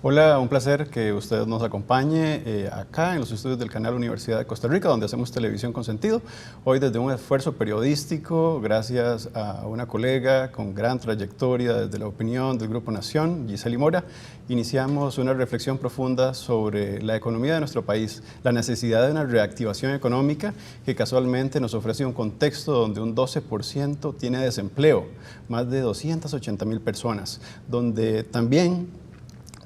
Hola, un placer que usted nos acompañe acá en los estudios del canal Universidad de Costa Rica, donde hacemos televisión con sentido. Hoy desde un esfuerzo periodístico, gracias a una colega con gran trayectoria desde la opinión del Grupo Nación, Giseli Mora, iniciamos una reflexión profunda sobre la economía de nuestro país, la necesidad de una reactivación económica que casualmente nos ofrece un contexto donde un 12% tiene desempleo, más de 280,000 personas, donde también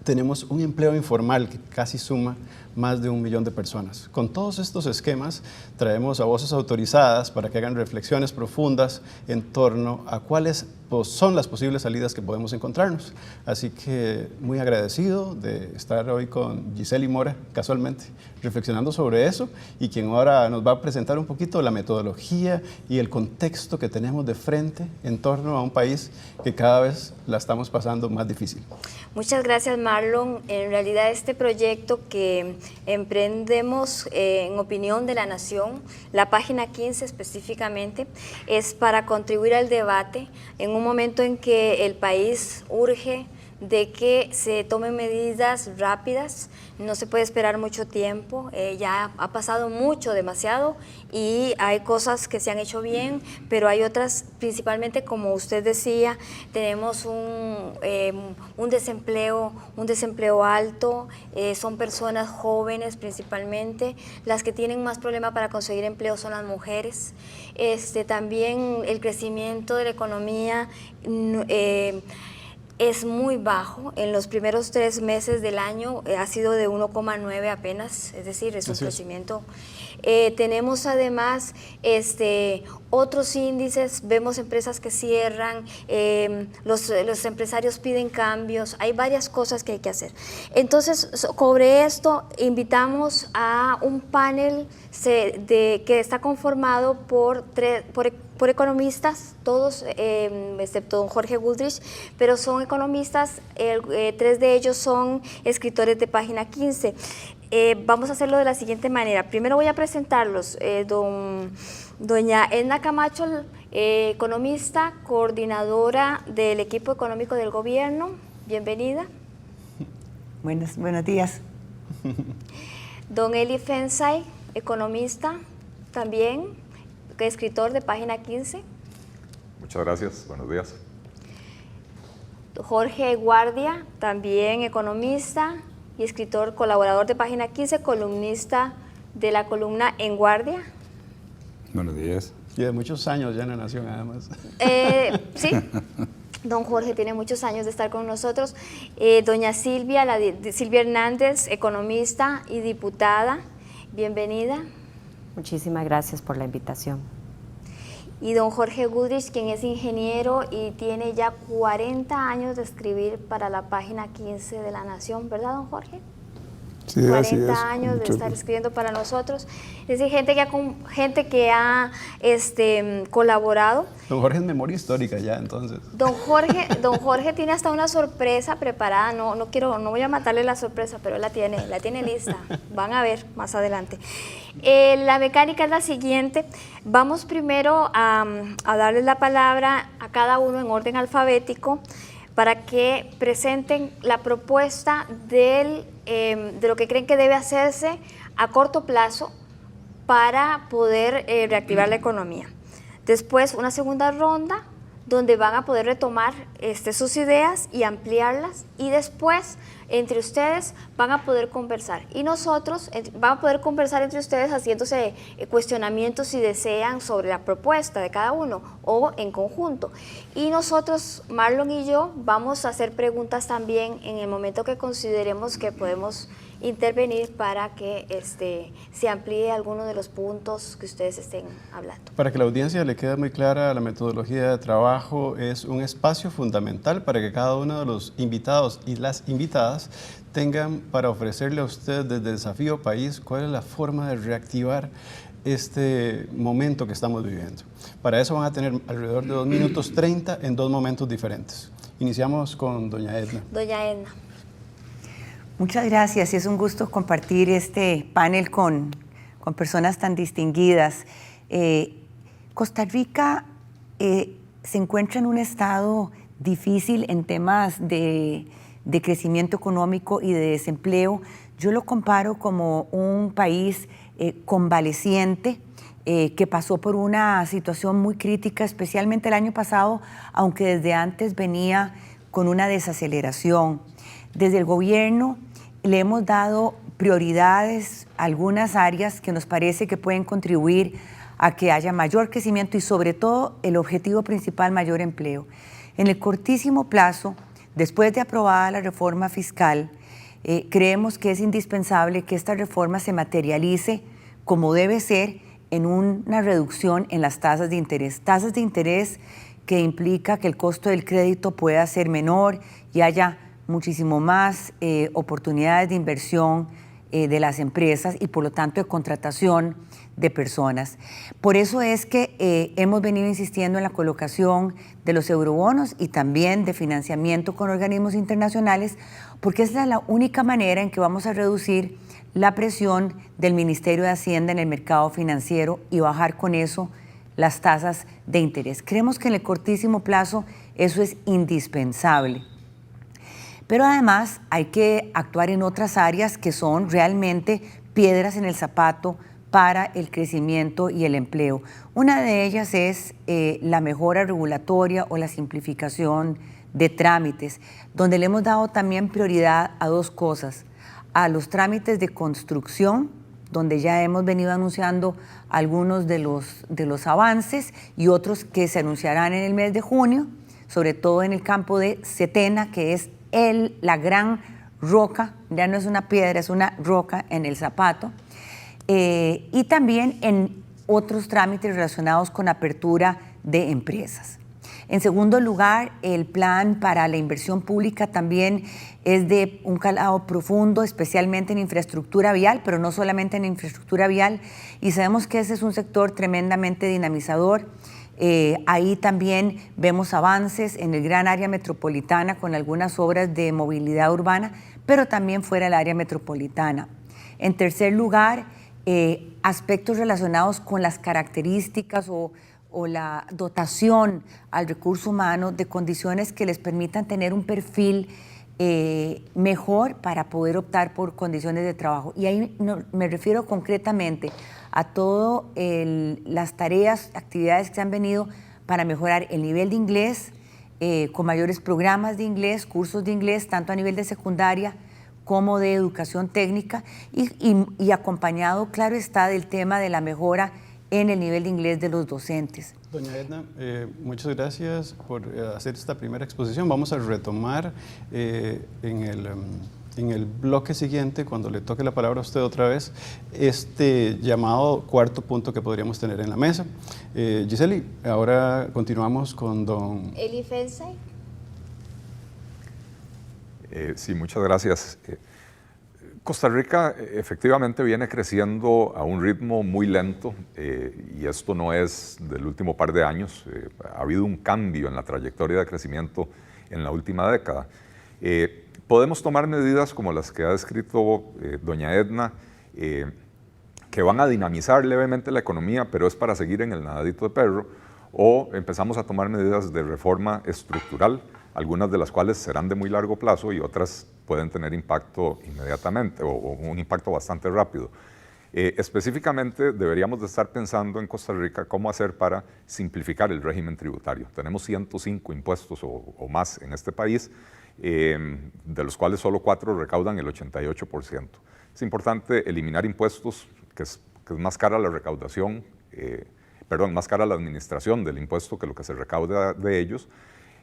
tenemos un empleo informal que casi suma más de 1 millón de personas. Con todos estos esquemas traemos a voces autorizadas para que hagan reflexiones profundas en torno a cuáles son las posibles salidas que podemos encontrarnos. Así que muy agradecido de estar hoy con Giseli Mora, casualmente, reflexionando sobre eso, y quien ahora nos va a presentar un poquito la metodología y el contexto que tenemos de frente en torno a un país que cada vez la estamos pasando más difícil. Muchas gracias, Marlon. En realidad este proyecto que emprendemos en opinión de la Nación, la página 15 específicamente, es para contribuir al debate en un momento en que el país urge de que se tomen medidas rápidas. No se puede esperar mucho tiempo, ya ha pasado mucho, demasiado, y hay cosas que se han hecho bien, pero hay otras, principalmente como usted decía, tenemos un desempleo alto, son personas jóvenes principalmente, las que tienen más problema para conseguir empleo son las mujeres. También el crecimiento de la economía es muy bajo. En los primeros 3 meses del año ha sido de 1,9 apenas, es decir, es un crecimiento. Tenemos además otros índices, vemos empresas que cierran, los empresarios piden cambios, hay varias cosas que hay que hacer. Entonces, sobre esto, invitamos a un panel que está conformado por economistas, todos excepto don Jorge Goodrich, pero son economistas, 3 de ellos son escritores de página 15. Vamos a hacerlo de la siguiente manera. Primero voy a presentarlos. Doña Edna Camacho, economista, coordinadora del equipo económico del gobierno. Bienvenida. Buenos días. Don Eli Fensay, economista, también escritor de página 15. Muchas gracias, buenos días. Jorge Guardia, también economista y escritor, colaborador de página 15, columnista de la columna En Guardia. Buenos días. Y de muchos años ya en la Nación, además. Sí, don Jorge tiene muchos años de estar con nosotros. Doña Silvia, Silvia Hernández, economista y diputada, bienvenida. Muchísimas gracias por la invitación. Y don Jorge Goodrich, quien es ingeniero y tiene ya 40 años de escribir para la página 15 de La Nación, ¿verdad, don Jorge? Sí, 40 años de estar escribiendo para nosotros. Es decir, gente que ha colaborado. Don Jorge es memoria histórica ya, entonces. Don Jorge tiene hasta una sorpresa preparada. No voy a matarle la sorpresa, pero él la tiene lista. Van a ver más adelante. La mecánica es la siguiente. Vamos primero a darles la palabra a cada uno en orden alfabético para que presenten la propuesta de lo que creen que debe hacerse a corto plazo para poder reactivar la economía. Después, una segunda ronda donde van a poder retomar sus ideas y ampliarlas, y después entre ustedes van a poder conversar, y nosotros van a poder conversar entre ustedes haciéndose cuestionamientos si desean sobre la propuesta de cada uno o en conjunto, y nosotros, Marlon y yo, vamos a hacer preguntas también en el momento que consideremos que podemos intervenir para que se amplíe alguno de los puntos que ustedes estén hablando. Para que la audiencia le quede muy clara, la metodología de trabajo es un espacio fundamental para que cada uno de los invitados y las invitadas tengan para ofrecerle a usted desde Desafío País cuál es la forma de reactivar este momento que estamos viviendo. Para eso van a tener alrededor de 2 minutos 30 en 2 momentos diferentes. Iniciamos con doña Edna. Doña Edna. Muchas gracias, y es un gusto compartir este panel con personas tan distinguidas. Costa Rica se encuentra en un estado difícil en temas de de crecimiento económico y de desempleo, yo lo comparo como un país convaleciente, que pasó por una situación muy crítica, especialmente el año pasado, aunque desde antes venía con una desaceleración. Desde el gobierno le hemos dado prioridades a algunas áreas que nos parece que pueden contribuir a que haya mayor crecimiento y sobre todo el objetivo principal, mayor empleo. En el cortísimo plazo, después de aprobada la reforma fiscal, creemos que es indispensable que esta reforma se materialice como debe ser en una reducción en las tasas de interés que implica que el costo del crédito pueda ser menor y haya muchísimo más oportunidades de inversión de las empresas y por lo tanto de contratación de personas. Por eso es que hemos venido insistiendo en la colocación de los eurobonos y también de financiamiento con organismos internacionales, porque esa es la única manera en que vamos a reducir la presión del Ministerio de Hacienda en el mercado financiero y bajar con eso las tasas de interés. Creemos que en el cortísimo plazo eso es indispensable. Pero además hay que actuar en otras áreas que son realmente piedras en el zapato para el crecimiento y el empleo. Una de ellas es la mejora regulatoria o la simplificación de trámites, donde le hemos dado también prioridad a dos cosas: a los trámites de construcción, donde ya hemos venido anunciando algunos de los avances y otros que se anunciarán en el mes de junio, sobre todo en el campo de Setena, que es la gran roca, ya no es una piedra, es una roca en el zapato, y también en otros trámites relacionados con apertura de empresas. En segundo lugar, el plan para la inversión pública también es de un calado profundo, especialmente en infraestructura vial, pero no solamente en infraestructura vial, y sabemos que ese es un sector tremendamente dinamizador. Ahí también vemos avances en el gran área metropolitana con algunas obras de movilidad urbana, pero también fuera del área metropolitana. En tercer lugar, aspectos relacionados con las características o la dotación al recurso humano de condiciones que les permitan tener un perfil mejor para poder optar por condiciones de trabajo. Y ahí me refiero concretamente a todas las tareas, actividades que se han venido para mejorar el nivel de inglés, con mayores programas de inglés, cursos de inglés, tanto a nivel de secundaria como de educación técnica, y acompañado, claro está, del tema de la mejora en el nivel de inglés de los docentes. Doña Edna, muchas gracias por hacer esta primera exposición. Vamos a retomar en el bloque siguiente, cuando le toque la palabra a usted otra vez, este llamado cuarto punto que podríamos tener en la mesa. Giseli, ahora continuamos con don Eli Felsay. Sí, muchas gracias. Costa Rica efectivamente viene creciendo a un ritmo muy lento y esto no es del último par de años. Ha habido un cambio en la trayectoria de crecimiento en la última década. Podemos tomar medidas como las que ha descrito doña Edna, que van a dinamizar levemente la economía, pero es para seguir en el nadadito de perro, o empezamos a tomar medidas de reforma estructural, algunas de las cuales serán de muy largo plazo y otras pueden tener impacto inmediatamente o un impacto bastante rápido. Específicamente deberíamos de estar pensando en Costa Rica cómo hacer para simplificar el régimen tributario. Tenemos 105 impuestos o más en este país, de los cuales solo 4 recaudan el 88%. Es importante eliminar impuestos, que es más cara la recaudación, más cara la administración del impuesto que lo que se recauda de ellos,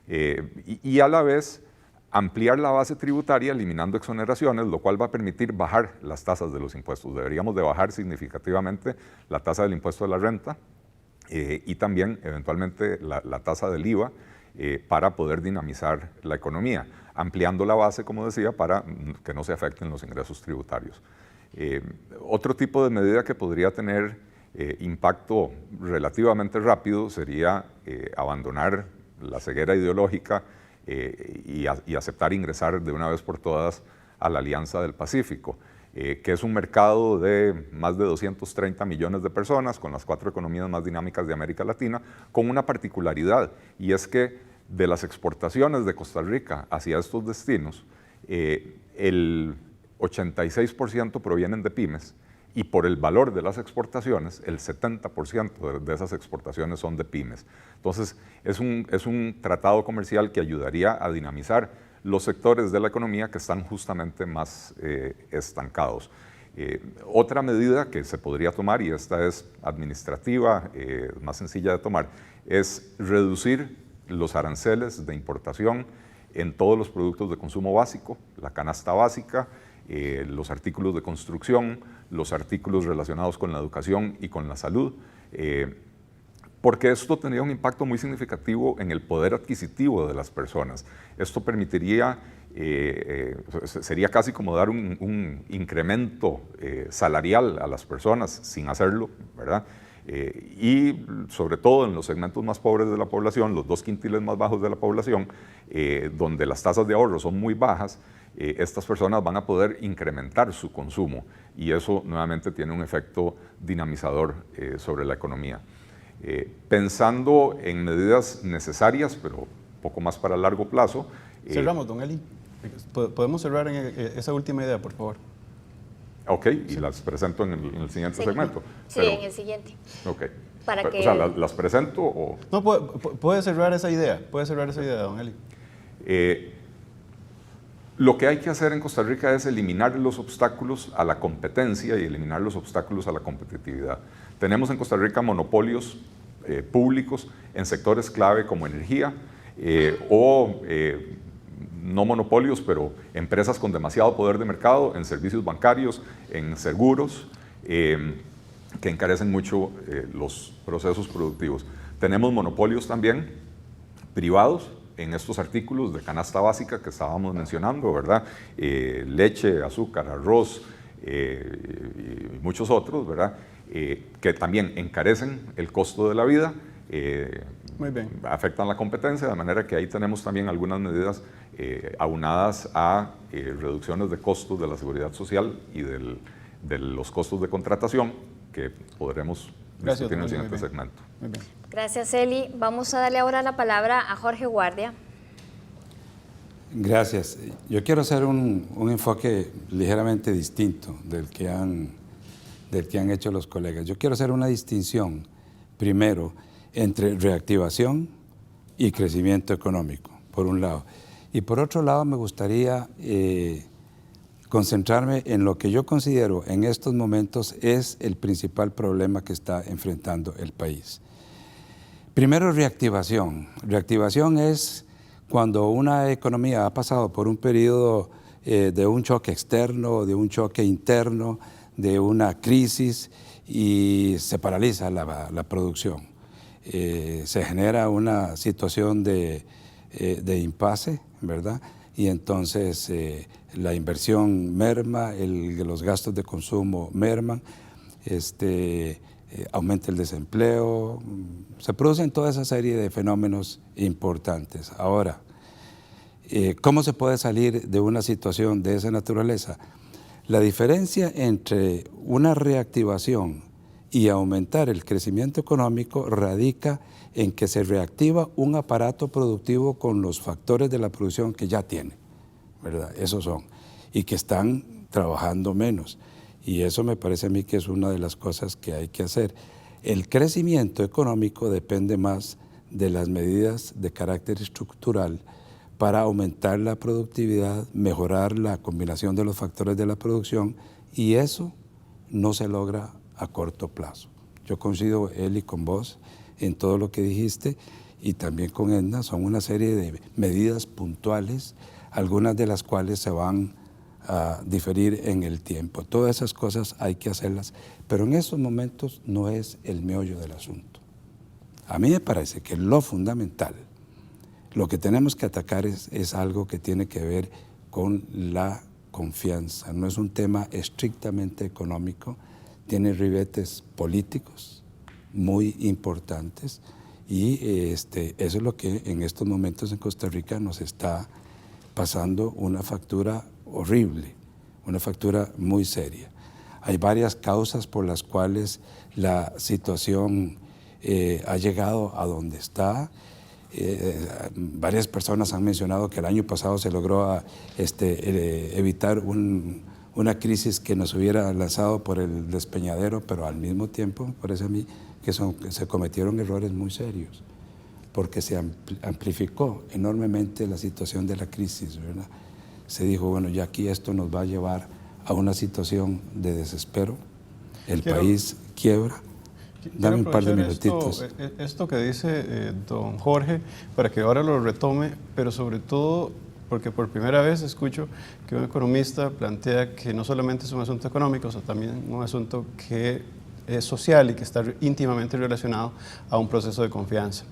y a la vez ampliar la base tributaria eliminando exoneraciones, lo cual va a permitir bajar las tasas de los impuestos. Deberíamos de bajar significativamente la tasa del impuesto de la renta y también eventualmente la tasa del IVA para poder dinamizar la economía, ampliando la base, como decía, para que no se afecten los ingresos tributarios. Otro tipo de medida que podría tener impacto relativamente rápido sería abandonar la ceguera ideológica y aceptar ingresar de una vez por todas a la Alianza del Pacífico, que es un mercado de más de 230 millones de personas, con las 4 economías más dinámicas de América Latina, con una particularidad, y es que de las exportaciones de Costa Rica hacia estos destinos, el 86% provienen de pymes y por el valor de las exportaciones, el 70% de esas exportaciones son de pymes. Entonces, es un tratado comercial que ayudaría a dinamizar los sectores de la economía que están justamente más estancados. Otra medida que se podría tomar, y esta es administrativa, más sencilla de tomar, es reducir los aranceles de importación en todos los productos de consumo básico, la canasta básica, los artículos de construcción, los artículos relacionados con la educación y con la salud, porque esto tendría un impacto muy significativo en el poder adquisitivo de las personas. Esto permitiría, sería casi como dar un incremento salarial a las personas sin hacerlo, ¿verdad? Y sobre todo en los segmentos más pobres de la población, los 2 quintiles más bajos de la población, donde las tasas de ahorro son muy bajas, estas personas van a poder incrementar su consumo y eso nuevamente tiene un efecto dinamizador sobre la economía. Pensando en medidas necesarias, pero poco más para largo plazo. Cerramos, don Eli. ¿Podemos cerrar en esa última idea, por favor? Ok, y las presento en el siguiente segmento. Sí, en el siguiente. Ok. Para que... O sea, ¿las presento o...? No, puede cerrar esa idea, don Eli. Lo que hay que hacer en Costa Rica es eliminar los obstáculos a la competencia y eliminar los obstáculos a la competitividad. Tenemos en Costa Rica monopolios públicos en sectores clave como energía no monopolios, pero empresas con demasiado poder de mercado en servicios bancarios, en seguros, que encarecen mucho los procesos productivos. Tenemos monopolios también privados en estos artículos de canasta básica que estábamos mencionando, ¿verdad? Leche, azúcar, arroz y muchos otros, ¿verdad? Que también encarecen el costo de la vida, muy bien, afectan la competencia, de manera que ahí tenemos también algunas medidas aunadas a reducciones de costos de la seguridad social y de los costos de contratación que podremos discutir en el siguiente segmento. Muy bien. Gracias, Eli. Vamos a darle ahora la palabra a Jorge Guardia. Gracias. Yo quiero hacer un enfoque ligeramente distinto del que han hecho los colegas. Yo quiero hacer una distinción, primero, entre reactivación y crecimiento económico, por un lado. Y por otro lado, me gustaría concentrarme en lo que yo considero en estos momentos es el principal problema que está enfrentando el país. Primero, reactivación. Reactivación es cuando una economía ha pasado por un periodo de un choque externo, de un choque interno, de una crisis y se paraliza la producción. Se genera una situación de impasse, ¿verdad? Y entonces la inversión merma, los gastos de consumo merman, aumenta el desempleo, se producen toda esa serie de fenómenos importantes. Ahora, ¿cómo se puede salir de una situación de esa naturaleza? La diferencia entre una reactivación y aumentar el crecimiento económico radica en que se reactiva un aparato productivo con los factores de la producción que ya tiene, ¿verdad? Esos son, y que están trabajando menos. Y eso me parece a mí que es una de las cosas que hay que hacer. El crecimiento económico depende más de las medidas de carácter estructural para aumentar la productividad, mejorar la combinación de los factores de la producción, y eso no se logra a corto plazo. Yo coincido, Eli, con vos en todo lo que dijiste y también con Edna. Son una serie de medidas puntuales, algunas de las cuales se van a diferir en el tiempo. Todas esas cosas hay que hacerlas, pero en estos momentos no es el meollo del asunto. A mí me parece que lo fundamental, lo que tenemos que atacar es algo que tiene que ver con la confianza. No es un tema estrictamente económico, tiene ribetes políticos muy importantes y eso es lo que en estos momentos en Costa Rica nos está pasando una factura horrible, una factura muy seria. Hay varias causas por las cuales la situación ha llegado a donde está. Varias personas han mencionado que el año pasado se logró evitar una crisis que nos hubiera lanzado por el despeñadero, pero al mismo tiempo, parece a mí, que se cometieron errores muy serios, porque se amplificó enormemente la situación de la crisis, ¿verdad? Se dijo, bueno, ya aquí esto nos va a llevar a una situación de desespero, el país quiebra. Dame un par de minutitos. Esto que dice don Jorge, para que ahora lo retome, pero sobre todo porque por primera vez escucho que un economista plantea que no solamente es un asunto económico, sino también un asunto que es social y que está íntimamente relacionado a un proceso de confianza.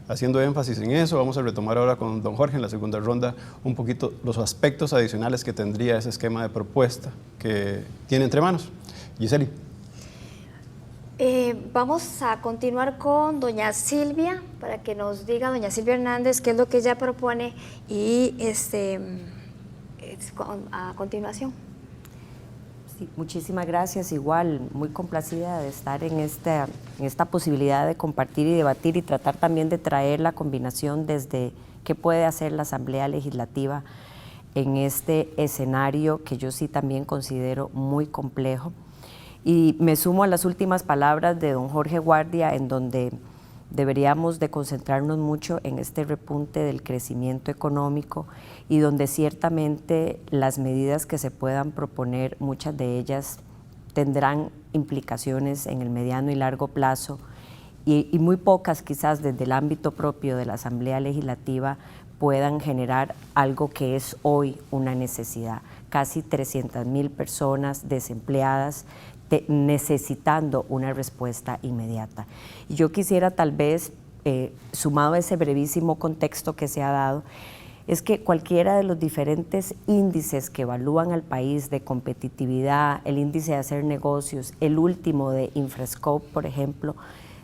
Haciendo énfasis en eso, vamos a retomar ahora con don Jorge en la segunda ronda un poquito los aspectos adicionales que tendría ese esquema de propuesta que tiene entre manos. Giseli. Vamos a continuar con doña Silvia, para que nos diga doña Silvia Hernández qué es lo que ella propone y a continuación. Sí, muchísimas gracias, igual muy complacida de estar en esta posibilidad de compartir y debatir y tratar también de traer la combinación desde qué puede hacer la Asamblea Legislativa en este escenario que yo sí también considero muy complejo. Y me sumo a las últimas palabras de don Jorge Guardia, en donde deberíamos de concentrarnos mucho en este repunte del crecimiento económico y donde ciertamente las medidas que se puedan proponer, muchas de ellas tendrán implicaciones en el mediano y largo plazo y muy pocas quizás desde el ámbito propio de la Asamblea Legislativa puedan generar algo que es hoy una necesidad. Casi 300,000 personas desempleadas necesitando una respuesta inmediata. Y yo quisiera tal vez, sumado a ese brevísimo contexto que se ha dado, es que cualquiera de los diferentes índices que evalúan al país de competitividad, el índice de hacer negocios, el último de Infrascope, por ejemplo,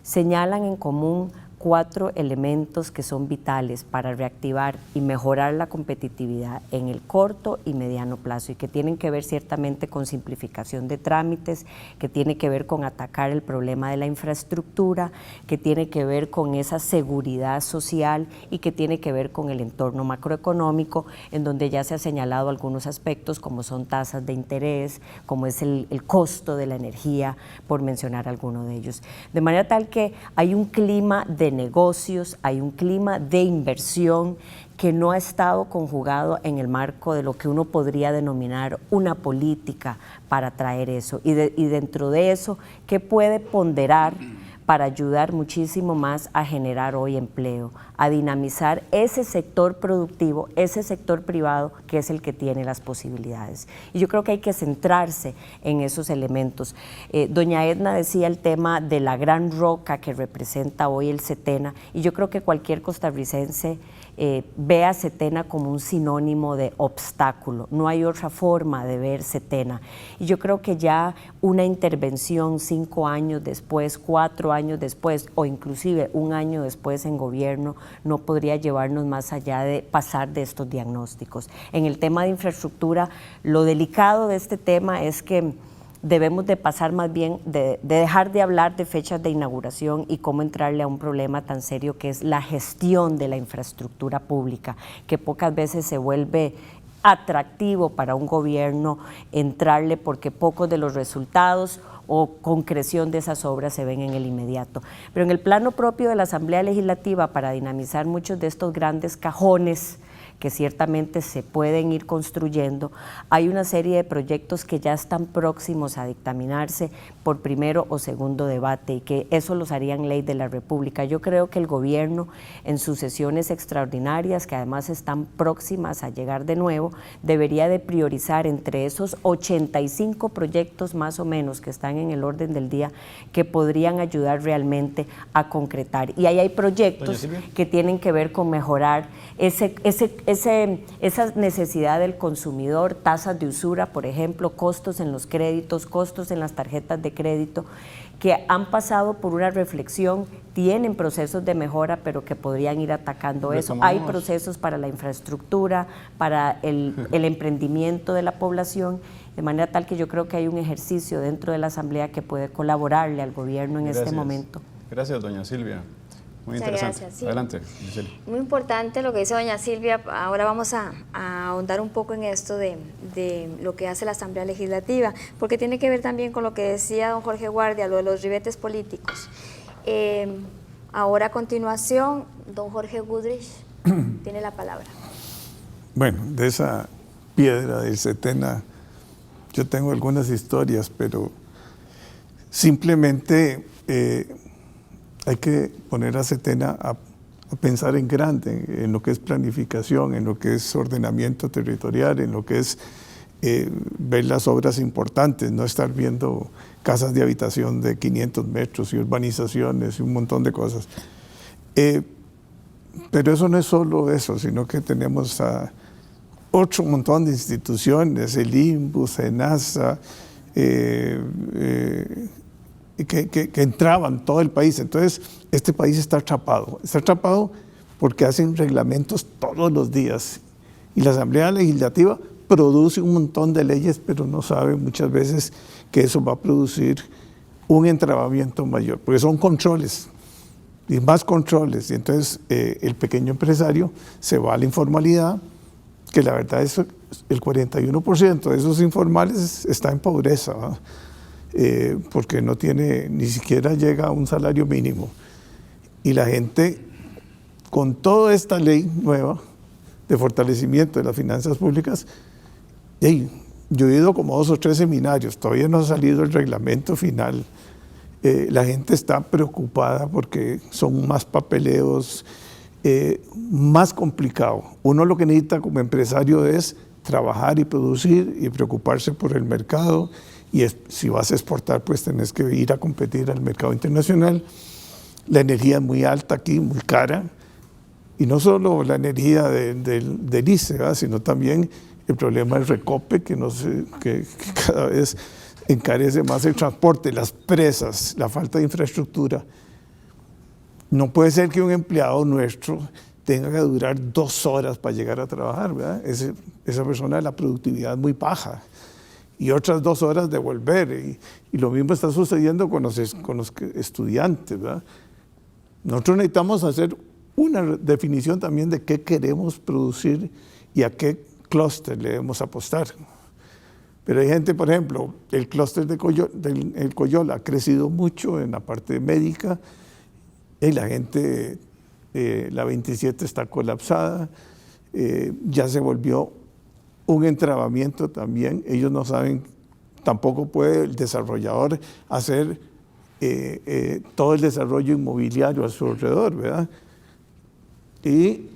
señalan en común 4 elementos que son vitales para reactivar y mejorar la competitividad en el corto y mediano plazo y que tienen que ver ciertamente con simplificación de trámites, que tiene que ver con atacar el problema de la infraestructura, que tiene que ver con esa seguridad social y que tiene que ver con el entorno macroeconómico, en donde ya se ha señalado algunos aspectos como son tasas de interés, como es el costo de la energía, por mencionar alguno de ellos. De manera tal que hay un clima de negocios, hay un clima de inversión que no ha estado conjugado en el marco de lo que uno podría denominar una política para atraer eso. Y dentro de eso, ¿qué puede ponderar para ayudar muchísimo más a generar hoy empleo, a dinamizar ese sector productivo, ese sector privado que es el que tiene las posibilidades? Y yo creo que hay que centrarse en esos elementos. Doña Edna decía el tema de la gran roca que representa hoy el Setena, y yo creo que cualquier costarricense ve a Setena como un sinónimo de obstáculo. No hay otra forma de ver Setena. Y yo creo que ya una intervención 5 años después, 4 años después o inclusive 1 año después en gobierno no podría llevarnos más allá de pasar de estos diagnósticos. En el tema de infraestructura, lo delicado de este tema es que debemos de pasar más bien de dejar de hablar de fechas de inauguración y cómo entrarle a un problema tan serio que es la gestión de la infraestructura pública, que pocas veces se vuelve atractivo para un gobierno entrarle porque pocos de los resultados o concreción de esas obras se ven en el inmediato. Pero en el plano propio de la Asamblea Legislativa, para dinamizar muchos de estos grandes cajones que ciertamente se pueden ir construyendo, hay una serie de proyectos que ya están próximos a dictaminarse por primero o segundo debate y que eso los harían ley de la República. Yo creo que el gobierno en sus sesiones extraordinarias, que además están próximas a llegar de nuevo, debería de priorizar entre esos 85 proyectos más o menos que están en el orden del día que podrían ayudar realmente a concretar. Y ahí hay proyectos que tienen que ver con mejorar esa necesidad del consumidor, tasas de usura, por ejemplo, costos en los créditos, costos en las tarjetas de crédito, que han pasado por una reflexión, tienen procesos de mejora, pero que podrían ir atacando eso. Hay procesos para la infraestructura, para el emprendimiento de la población, de manera tal que yo creo que hay un ejercicio dentro de la Asamblea que puede colaborarle al gobierno en este momento. Gracias, doña Silvia. Muy Muchas interesante. gracias, sí. Adelante, Giselle. Muy importante lo que dice doña Silvia. Ahora vamos a ahondar un poco en esto de lo que hace la Asamblea Legislativa, porque tiene que ver también con lo que decía don Jorge Guardia, lo de los ribetes políticos. Ahora a continuación, don Jorge Goodrich tiene la palabra. Bueno, de esa piedra del Setena yo tengo algunas historias, pero simplemente hay que poner a Setena a pensar en grande, en lo que es planificación, en lo que es ordenamiento territorial, en lo que es ver las obras importantes, no estar viendo casas de habitación de 500 metros y urbanizaciones y un montón de cosas. Pero eso no es solo eso, sino que tenemos a otro montón de instituciones, el INBU, SENASA, que entraban todo el país. Entonces, este país está atrapado porque hacen reglamentos todos los días. Y la Asamblea Legislativa produce un montón de leyes, pero no sabe muchas veces que eso va a producir un entrabamiento mayor, porque son controles y más controles. Y entonces el pequeño empresario se va a la informalidad, que la verdad es el 41% de esos informales está en pobreza, ¿no? Porque no tiene, ni siquiera llega a un salario mínimo. Y la gente, con toda esta ley nueva de fortalecimiento de las finanzas públicas, yo he ido como 2 o 3 seminarios, todavía no ha salido el reglamento final. La gente está preocupada porque son más papeleos, más complicado. Uno lo que necesita como empresario es trabajar y producir y preocuparse por el mercado, y si vas a exportar, pues tenés que ir a competir al mercado internacional. La energía es muy alta aquí, muy cara, y no solo la energía del ICE, ¿verdad?, sino también el problema del recope, que cada vez encarece más el transporte, las presas, la falta de infraestructura. No puede ser que un empleado nuestro tenga que durar 2 horas para llegar a trabajar, ¿verdad? Esa persona, la productividad es muy baja, y otras 2 horas de volver, y lo mismo está sucediendo con los estudiantes, ¿verdad? Nosotros necesitamos hacer una definición también de qué queremos producir y a qué clúster le debemos apostar. Pero hay gente, por ejemplo, el clúster del Coyol ha crecido mucho en la parte médica, y la gente, la 27 está colapsada, ya se volvió un entrabamiento también. Ellos no saben, tampoco puede el desarrollador hacer todo el desarrollo inmobiliario a su alrededor, ¿verdad? Y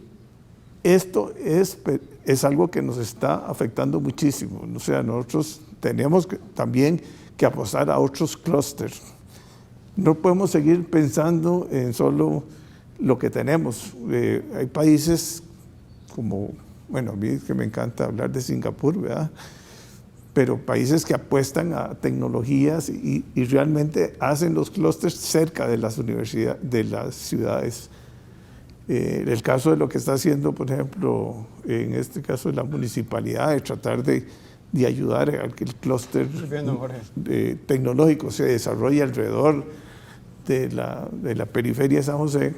esto es algo que nos está afectando muchísimo. O sea, nosotros tenemos también que apostar a otros clústeres. No podemos seguir pensando en solo lo que tenemos. Hay países como, bueno, a mí que me encanta hablar de Singapur, ¿verdad?, pero países que apuestan a tecnologías y realmente hacen los clústeres cerca de las universidades, de las ciudades. El caso de lo que está haciendo, por ejemplo, en este caso de la municipalidad, de tratar de ayudar a que el clúster tecnológico se desarrolle alrededor de la periferia de San José,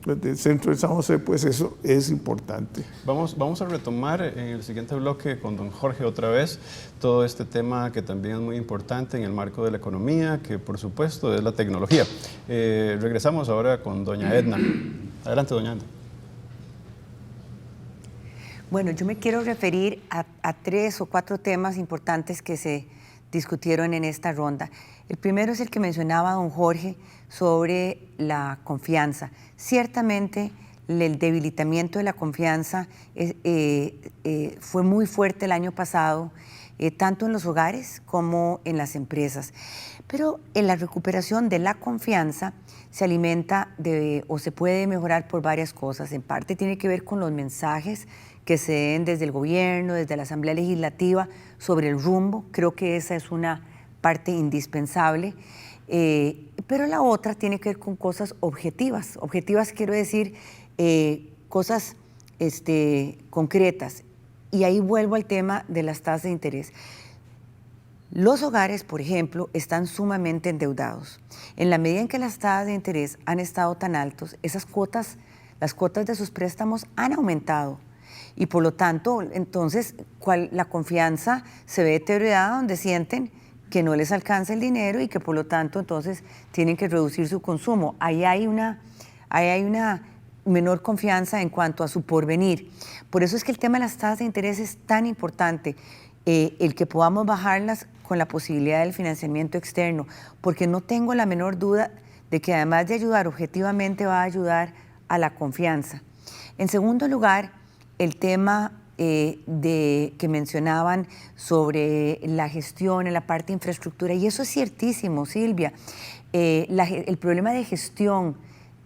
del centro de San José, pues eso es importante. Vamos a retomar en el siguiente bloque con don Jorge otra vez todo este tema que también es muy importante en el marco de la economía, que por supuesto es la tecnología. Regresamos ahora con doña Edna. Adelante, doña Edna. Bueno, yo me quiero referir a 3 o 4 temas importantes que se discutieron en esta ronda. El primero es el que mencionaba don Jorge sobre la confianza. Ciertamente el debilitamiento de la confianza fue muy fuerte el año pasado, tanto en los hogares como en las empresas. Pero en la recuperación de la confianza se alimenta o se puede mejorar por varias cosas. En parte tiene que ver con los mensajes que se den desde el gobierno, desde la Asamblea Legislativa sobre el rumbo. Creo que esa es una parte indispensable. Pero la otra tiene que ver con cosas objetivas. Objetivas quiero decir cosas concretas. Y ahí vuelvo al tema de las tasas de interés. Los hogares, por ejemplo, están sumamente endeudados. En la medida en que las tasas de interés han estado tan altos, las cuotas de sus préstamos han aumentado. Y por lo tanto, entonces, la confianza se ve deteriorada donde sienten que no les alcanza el dinero y que por lo tanto, entonces, tienen que reducir su consumo. Ahí hay una menor confianza en cuanto a su porvenir. Por eso es que el tema de las tasas de interés es tan importante, el que podamos bajarlas con la posibilidad del financiamiento externo, porque no tengo la menor duda de que además de ayudar objetivamente va a ayudar a la confianza. En segundo lugar, el tema que mencionaban sobre la gestión en la parte de infraestructura, y eso es ciertísimo, Silvia. El problema de gestión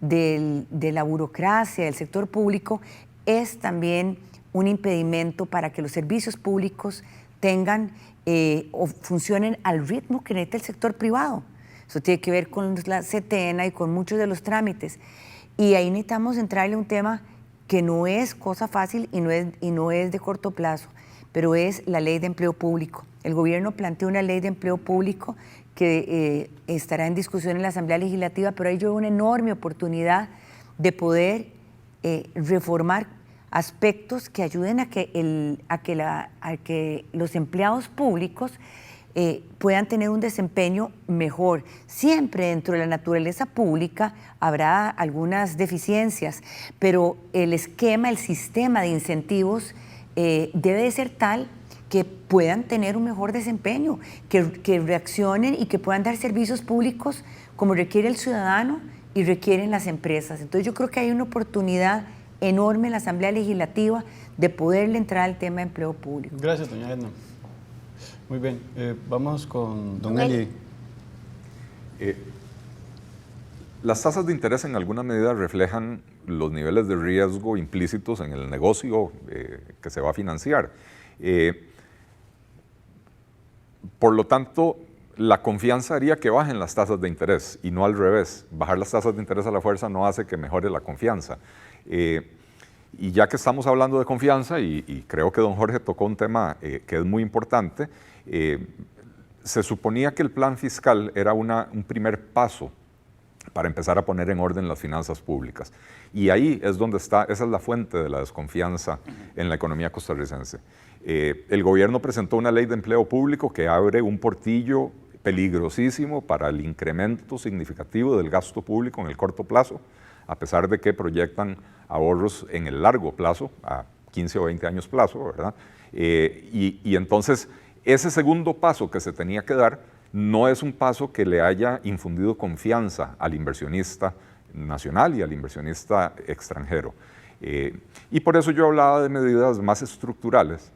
de la burocracia, del sector público, es también un impedimento para que los servicios públicos tengan o funcionen al ritmo que necesita el sector privado. Eso tiene que ver con la CETENA y con muchos de los trámites. Y ahí necesitamos entrarle a un tema que no es cosa fácil y no es de corto plazo, pero es la ley de empleo público. El gobierno planteó una ley de empleo público que estará en discusión en la Asamblea Legislativa, pero ahí yo veo una enorme oportunidad de poder reformar aspectos que ayuden a que los empleados públicos puedan tener un desempeño mejor. Siempre dentro de la naturaleza pública habrá algunas deficiencias, pero el esquema, el sistema de incentivos debe de ser tal que puedan tener un mejor desempeño, que reaccionen y que puedan dar servicios públicos como requiere el ciudadano y requieren las empresas. Entonces yo creo que hay una oportunidad enorme en la Asamblea Legislativa de poderle entrar al tema de empleo público. Gracias, doña Edna. Muy bien, vamos con don Eli. Las tasas de interés en alguna medida reflejan los niveles de riesgo implícitos en el negocio que se va a financiar. Por lo tanto, la confianza haría que bajen las tasas de interés y no al revés. Bajar las tasas de interés a la fuerza no hace que mejore la confianza. Y ya que estamos hablando de confianza, y creo que don Jorge tocó un tema que es muy importante, se suponía que el plan fiscal era un primer paso para empezar a poner en orden las finanzas públicas. Y ahí es donde está, esa es la fuente de la desconfianza en la economía costarricense. El gobierno presentó una ley de empleo público que abre un portillo peligrosísimo para el incremento significativo del gasto público en el corto plazo, a pesar de que proyectan ahorros en el largo plazo, a 15 o 20 años plazo, ¿verdad? Y entonces, ese segundo paso que se tenía que dar no es un paso que le haya infundido confianza al inversionista nacional y al inversionista extranjero. Y por eso yo hablaba de medidas más estructurales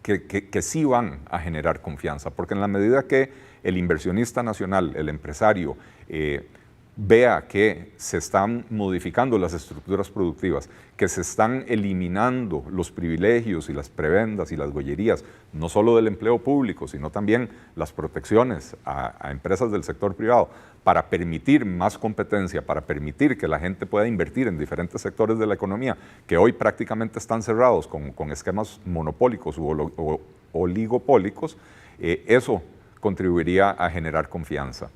que sí van a generar confianza, porque en la medida que el inversionista nacional, el empresario, vea que se están modificando las estructuras productivas, que se están eliminando los privilegios y las prebendas y las gollerías, no solo del empleo público, sino también las protecciones a empresas del sector privado, para permitir más competencia, para permitir que la gente pueda invertir en diferentes sectores de la economía, que hoy prácticamente están cerrados con esquemas monopólicos o oligopólicos, eso contribuiría a generar confianza.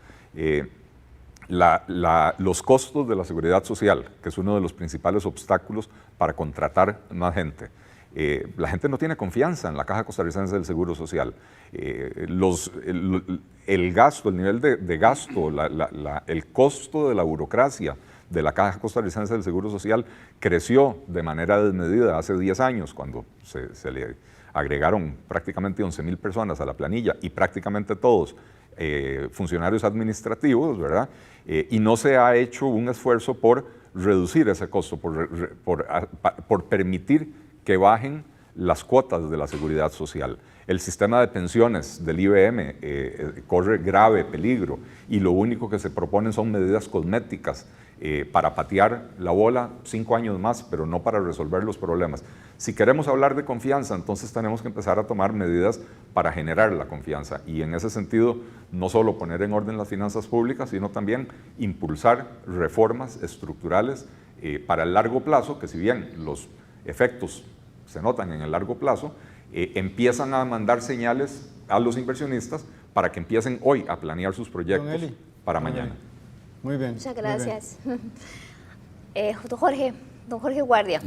Los costos de la seguridad social, que es uno de los principales obstáculos para contratar más gente. La gente no tiene confianza en la Caja Costarricense del Seguro Social. El gasto, el nivel de gasto, el costo de la burocracia de la Caja Costarricense del Seguro Social creció de manera desmedida hace 10 años, cuando se le agregaron prácticamente 11,000 personas a la planilla y prácticamente todos funcionarios administrativos, ¿verdad? Y no se ha hecho un esfuerzo por reducir ese costo, por permitir que bajen las cuotas de la seguridad social. El sistema de pensiones del IBM corre grave peligro y lo único que se proponen son medidas cosméticas para patear la bola 5 años más, pero no para resolver los problemas. Si queremos hablar de confianza, entonces tenemos que empezar a tomar medidas para generar la confianza y en ese sentido no solo poner en orden las finanzas públicas, sino también impulsar reformas estructurales para el largo plazo, que si bien los efectos se notan en el largo plazo, empiezan a mandar señales a los inversionistas para que empiecen hoy a planear sus proyectos para mañana. Muy bien. Muchas gracias. Don Jorge Guardia.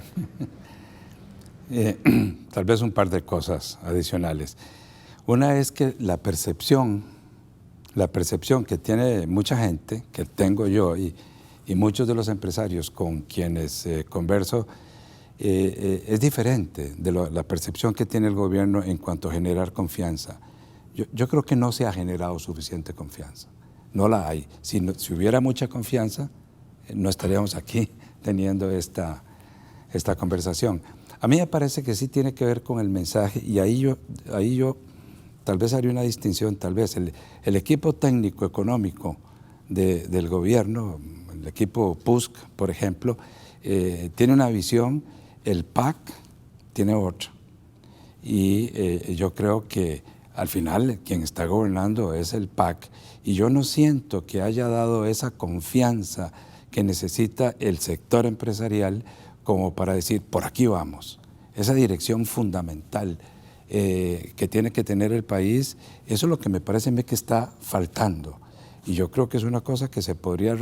Tal vez un par de cosas adicionales. Una es que la percepción que tiene mucha gente, que tengo yo y muchos de los empresarios con quienes converso, es diferente de la percepción que tiene el gobierno en cuanto a generar confianza. Yo creo que no se ha generado suficiente confianza, no la hay. Si hubiera mucha confianza, no estaríamos aquí teniendo esta conversación. A mí me parece que sí tiene que ver con el mensaje, y ahí yo tal vez haría una distinción, tal vez el equipo técnico económico del gobierno, el equipo PUSC, por ejemplo, tiene una visión, el PAC tiene otra. Y yo creo que al final quien está gobernando es el PAC, y yo no siento que haya dado esa confianza que necesita el sector empresarial como para decir, por aquí vamos. Esa dirección fundamental que tiene que tener el país, eso es lo que me parece a mí que está faltando. Y yo creo que es una cosa que se podría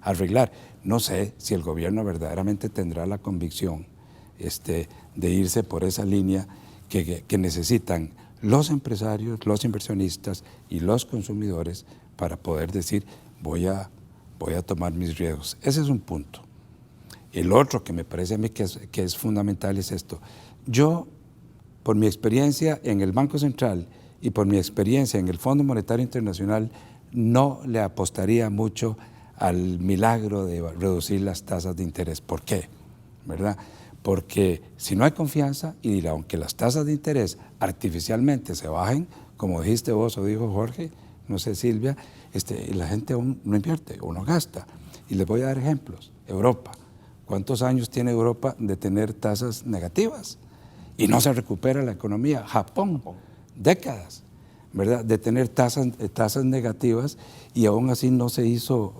arreglar. No sé si el gobierno verdaderamente tendrá la convicción de irse por esa línea que necesitan los empresarios, los inversionistas y los consumidores para poder decir, voy a tomar mis riesgos. Ese es un punto. El otro que me parece a mí que es fundamental es esto. Yo, por mi experiencia en el Banco Central y por mi experiencia en el Fondo Monetario Internacional, no le apostaría mucho al milagro de reducir las tasas de interés. ¿Por qué? ¿Verdad? Porque si no hay confianza, y aunque las tasas de interés artificialmente se bajen, como dijiste vos o dijo Jorge, no sé Silvia, la gente aún no invierte o no gasta. Y les voy a dar ejemplos. Europa. ¿Cuántos años tiene Europa de tener tasas negativas? Y no se recupera la economía. Japón, décadas, ¿verdad? De tener tasas negativas, y aún así no se hizo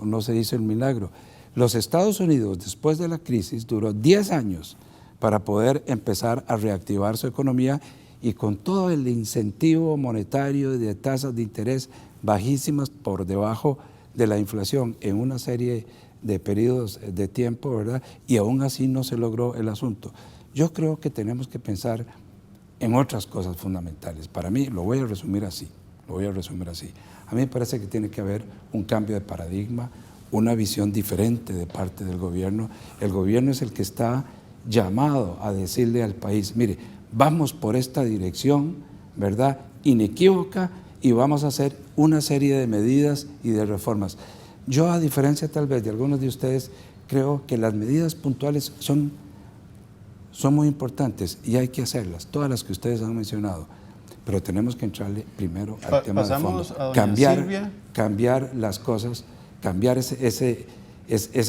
el milagro. Los Estados Unidos, después de la crisis, duró 10 años para poder empezar a reactivar su economía, y con todo el incentivo monetario y de tasas de interés bajísimas por debajo de la inflación en una serie de periodos de tiempo, ¿verdad? Y aún así no se logró el asunto. Yo creo que tenemos que pensar en otras cosas fundamentales. Para mí, lo voy a resumir así. A mí me parece que tiene que haber un cambio de paradigma, una visión diferente de parte del gobierno. El gobierno es el que está llamado a decirle al país, mire, vamos por esta dirección, ¿verdad?, inequívoca, y vamos a hacer una serie de medidas y de reformas. Yo, a diferencia tal vez de algunos de ustedes, creo que las medidas puntuales son muy importantes y hay que hacerlas, todas las que ustedes han mencionado, pero tenemos que entrarle primero al tema de fondo. Cambiar las cosas, cambiar ese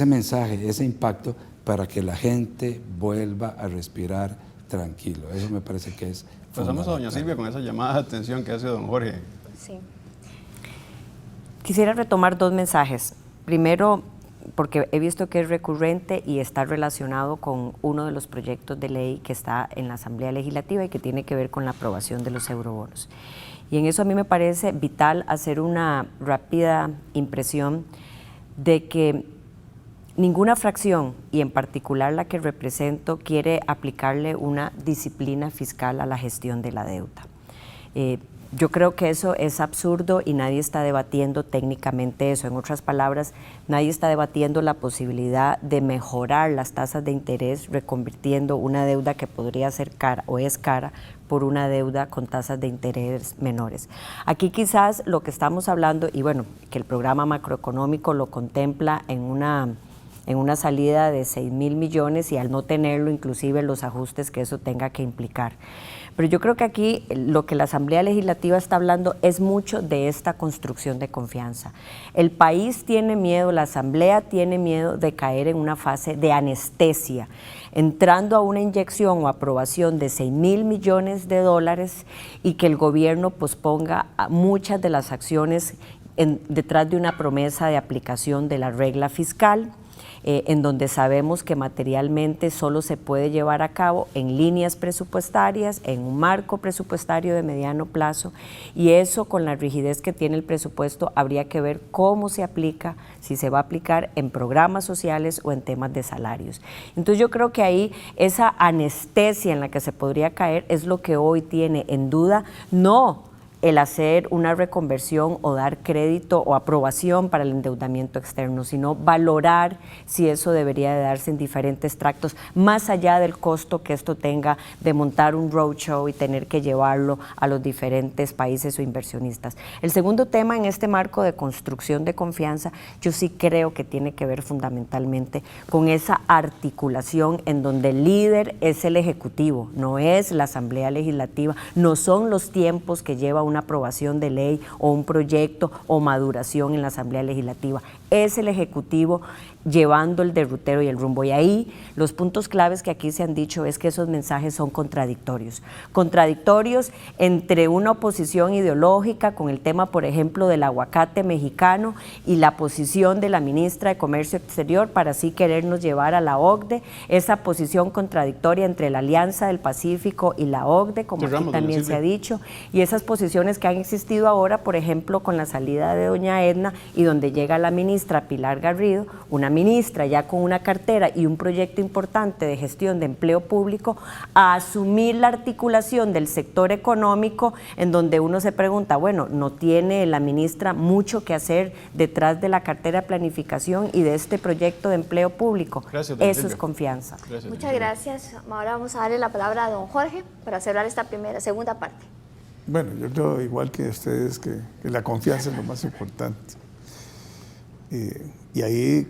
mensaje, ese impacto, para que la gente vuelva a respirar tranquilo. Eso me parece que es fundamental. Pasamos a doña Silvia con esa llamada de atención que hace don Jorge. Sí. Quisiera retomar dos mensajes. Primero, porque he visto que es recurrente y está relacionado con uno de los proyectos de ley que está en la Asamblea Legislativa y que tiene que ver con la aprobación de los eurobonos. Y en eso a mí me parece vital hacer una rápida impresión de que ninguna fracción, y en particular la que represento, quiere aplicarle una disciplina fiscal a la gestión de la deuda. Yo creo que eso es absurdo y nadie está debatiendo técnicamente eso. En otras palabras, nadie está debatiendo la posibilidad de mejorar las tasas de interés reconvirtiendo una deuda que podría ser cara o es cara por una deuda con tasas de interés menores. Aquí quizás lo que estamos hablando, y bueno, que el programa macroeconómico lo contempla en una salida de 6.000 millones, y al no tenerlo, inclusive los ajustes que eso tenga que implicar. Pero yo creo que aquí lo que la Asamblea Legislativa está hablando es mucho de esta construcción de confianza. El país tiene miedo, la Asamblea tiene miedo de caer en una fase de anestesia, entrando a una inyección o aprobación de 6.000 millones de dólares, y que el gobierno posponga muchas de las acciones detrás de una promesa de aplicación de la regla fiscal. en donde sabemos que materialmente solo se puede llevar a cabo en líneas presupuestarias, en un marco presupuestario de mediano plazo, y eso con la rigidez que tiene el presupuesto habría que ver cómo se aplica, si se va a aplicar en programas sociales o en temas de salarios. Entonces yo creo que ahí esa anestesia en la que se podría caer es lo que hoy tiene en duda, no el hacer una reconversión o dar crédito o aprobación para el endeudamiento externo, sino valorar si eso debería de darse en diferentes tractos, más allá del costo que esto tenga de montar un roadshow y tener que llevarlo a los diferentes países o inversionistas. El segundo tema en este marco de construcción de confianza, yo sí creo que tiene que ver fundamentalmente con esa articulación en donde el líder es el Ejecutivo, no es la Asamblea Legislativa, no son los tiempos que lleva una aprobación de ley o un proyecto o maduración en la Asamblea Legislativa. Es el Ejecutivo llevando el derrotero y el rumbo. Y ahí los puntos claves que aquí se han dicho es que esos mensajes son contradictorios. Contradictorios entre una oposición ideológica con el tema, por ejemplo, del aguacate mexicano y la posición de la ministra de Comercio Exterior para así querernos llevar a la OCDE, esa posición contradictoria entre la Alianza del Pacífico y la OCDE, como aquí también se ha dicho, y esas posiciones que han existido ahora, por ejemplo, con la salida de doña Edna y donde llega la ministra Pilar Garrido, una ministra ya con una cartera y un proyecto importante de gestión de empleo público, a asumir la articulación del sector económico, en donde uno se pregunta, bueno, ¿no tiene la ministra mucho que hacer detrás de la cartera de planificación y de este proyecto de empleo público? Gracias, eso es confianza. Gracias, Muchas gracias. Ahora vamos a darle la palabra a don Jorge para cerrar esta segunda parte. Bueno, yo creo igual que ustedes que la confianza es lo más importante. Y ahí,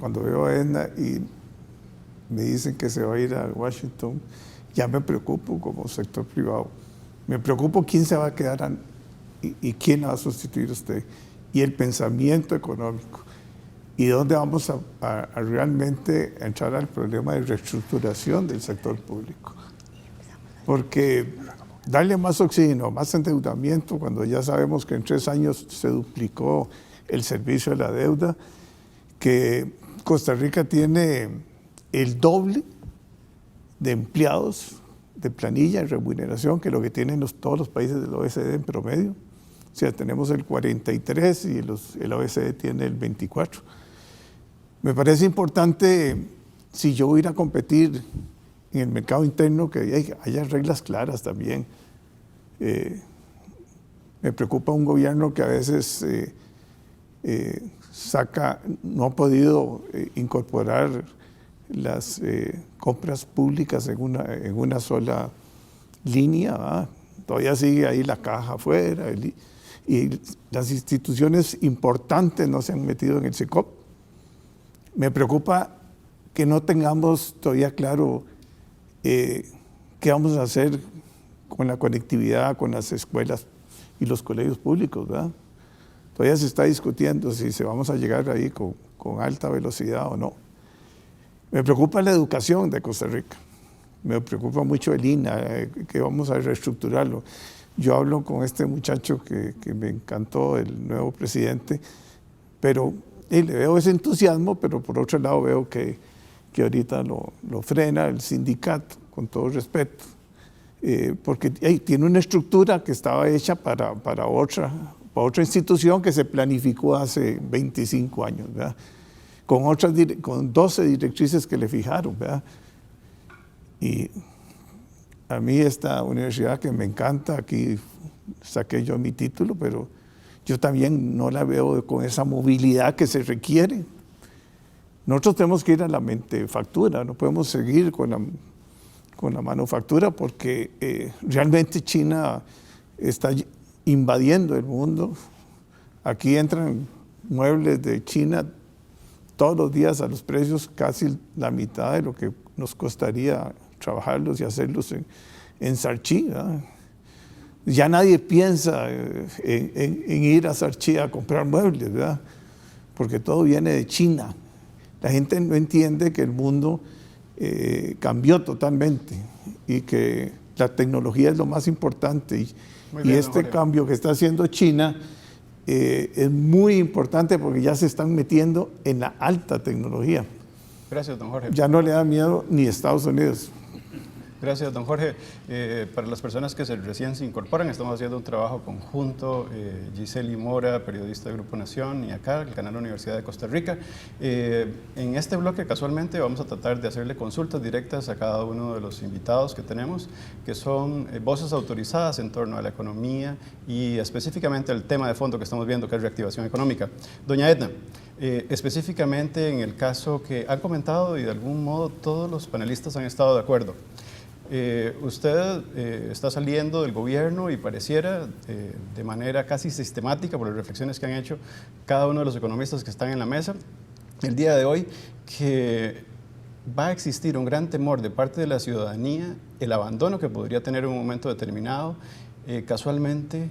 cuando veo a Edna y me dicen que se va a ir a Washington, ya me preocupo como sector privado. Me preocupo quién se va a quedar y quién la va a sustituir a usted. Y el pensamiento económico. Y dónde vamos a realmente entrar al problema de reestructuración del sector público. Porque darle más oxígeno, más endeudamiento, cuando ya sabemos que en 3 años se duplicó el servicio de la deuda, que Costa Rica tiene el doble de empleados de planilla y remuneración que lo que tienen todos los países del OECD en promedio. O sea, tenemos el 43 y el OECD tiene el 24. Me parece importante, si yo voy a ir a competir en el mercado interno, que haya reglas claras también. Me preocupa un gobierno que a veces no ha podido incorporar las compras públicas en una sola línea, ¿verdad? Todavía sigue ahí la caja afuera y las instituciones importantes no se han metido en el SECOP. Me preocupa que no tengamos todavía claro qué vamos a hacer con la conectividad con las escuelas y los colegios públicos, ¿verdad? Todavía se está discutiendo si vamos a llegar ahí con alta velocidad o no. Me preocupa la educación de Costa Rica. Me preocupa mucho el INA, que vamos a reestructurarlo. Yo hablo con este muchacho que me encantó, el nuevo presidente, pero le veo ese entusiasmo, pero por otro lado veo que ahorita lo frena el sindicato, con todo respeto, porque tiene una estructura que estaba hecha para otra institución que se planificó hace 25 años, ¿verdad? Con 12 directrices que le fijaron, ¿verdad? Y a mí esta universidad que me encanta, aquí saqué yo mi título, pero yo también no la veo con esa movilidad que se requiere. Nosotros tenemos que ir a la manufactura, no podemos seguir con la manufactura porque realmente China está invadiendo el mundo. Aquí entran muebles de China todos los días a los precios casi la mitad de lo que nos costaría trabajarlos y hacerlos en Sarchí, ¿verdad? Ya nadie piensa en ir a Sarchí a comprar muebles, ¿verdad? Porque todo viene de China. La gente no entiende que el mundo cambió totalmente y que la tecnología es lo más importante. Y este cambio que está haciendo China es muy importante porque ya se están metiendo en la alta tecnología. Gracias, don Jorge. Ya no le da miedo ni Estados Unidos. Gracias, don Jorge. Para las personas que recién se incorporan, estamos haciendo un trabajo conjunto, Giseli Mora, periodista de Grupo Nación, y acá, el canal Universidad de Costa Rica. En este bloque, casualmente, vamos a tratar de hacerle consultas directas a cada uno de los invitados que tenemos, que son voces autorizadas en torno a la economía y específicamente el tema de fondo que estamos viendo, que es reactivación económica. Doña Edna, específicamente en el caso que han comentado y de algún modo todos los panelistas han estado de acuerdo. Usted está saliendo del gobierno y pareciera de manera casi sistemática, por las reflexiones que han hecho cada uno de los economistas que están en la mesa, el día de hoy, que va a existir un gran temor de parte de la ciudadanía, el abandono que podría tener en un momento determinado, casualmente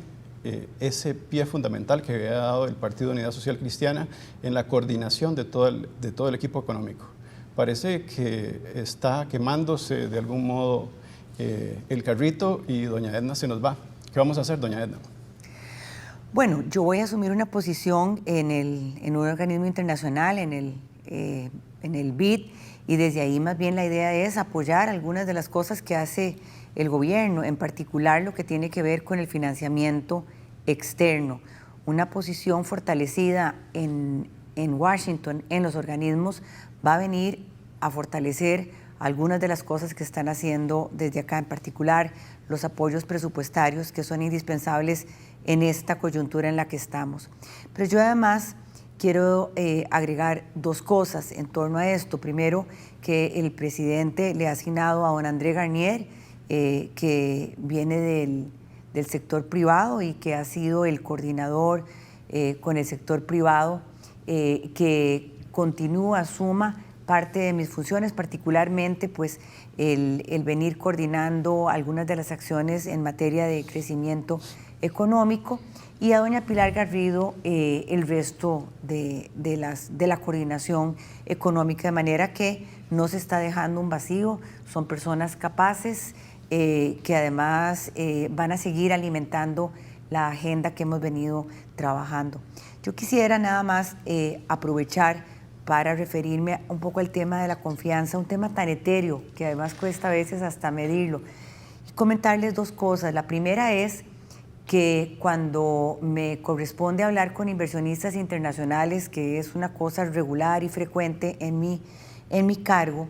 ese pie fundamental que había dado el Partido Unidad Social Cristiana en la coordinación de todo el equipo económico. Parece que está quemándose de algún modo el carrito y doña Edna se nos va. ¿Qué vamos a hacer, doña Edna? Bueno, yo voy a asumir una posición en un organismo internacional, en el BID, y desde ahí más bien la idea es apoyar algunas de las cosas que hace el gobierno, en particular lo que tiene que ver con el financiamiento externo. Una posición fortalecida en Washington, en los organismos, va a venir a fortalecer algunas de las cosas que están haciendo desde acá, en particular los apoyos presupuestarios que son indispensables en esta coyuntura en la que estamos. Pero yo además quiero agregar dos cosas en torno a esto. Primero, que el presidente le ha asignado a don André Garnier, que viene del sector privado y que ha sido el coordinador con el sector privado, que continúa, suma parte de mis funciones, particularmente pues el venir coordinando algunas de las acciones en materia de crecimiento económico, y a doña Pilar Garrido el resto de la coordinación económica, de manera que no se está dejando un vacío. Son personas capaces que además van a seguir alimentando la agenda que hemos venido trabajando. Yo quisiera nada más aprovechar para referirme un poco al tema de la confianza, un tema tan etéreo que además cuesta a veces hasta medirlo. Y comentarles dos cosas. La primera es que cuando me corresponde hablar con inversionistas internacionales, que es una cosa regular y frecuente en mi cargo,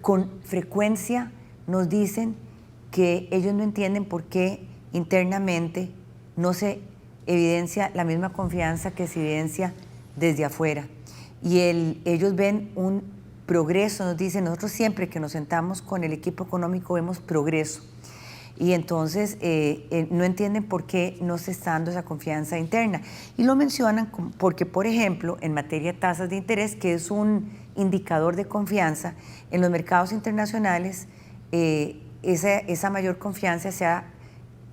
con frecuencia nos dicen que ellos no entienden por qué internamente no se evidencia la misma confianza que se evidencia desde afuera. Y ellos ven un progreso, nos dicen, nosotros siempre que nos sentamos con el equipo económico vemos progreso. Y entonces no entienden por qué no se está dando esa confianza interna. Y lo mencionan porque, por ejemplo, en materia de tasas de interés, que es un indicador de confianza, en los mercados internacionales, esa mayor confianza se ha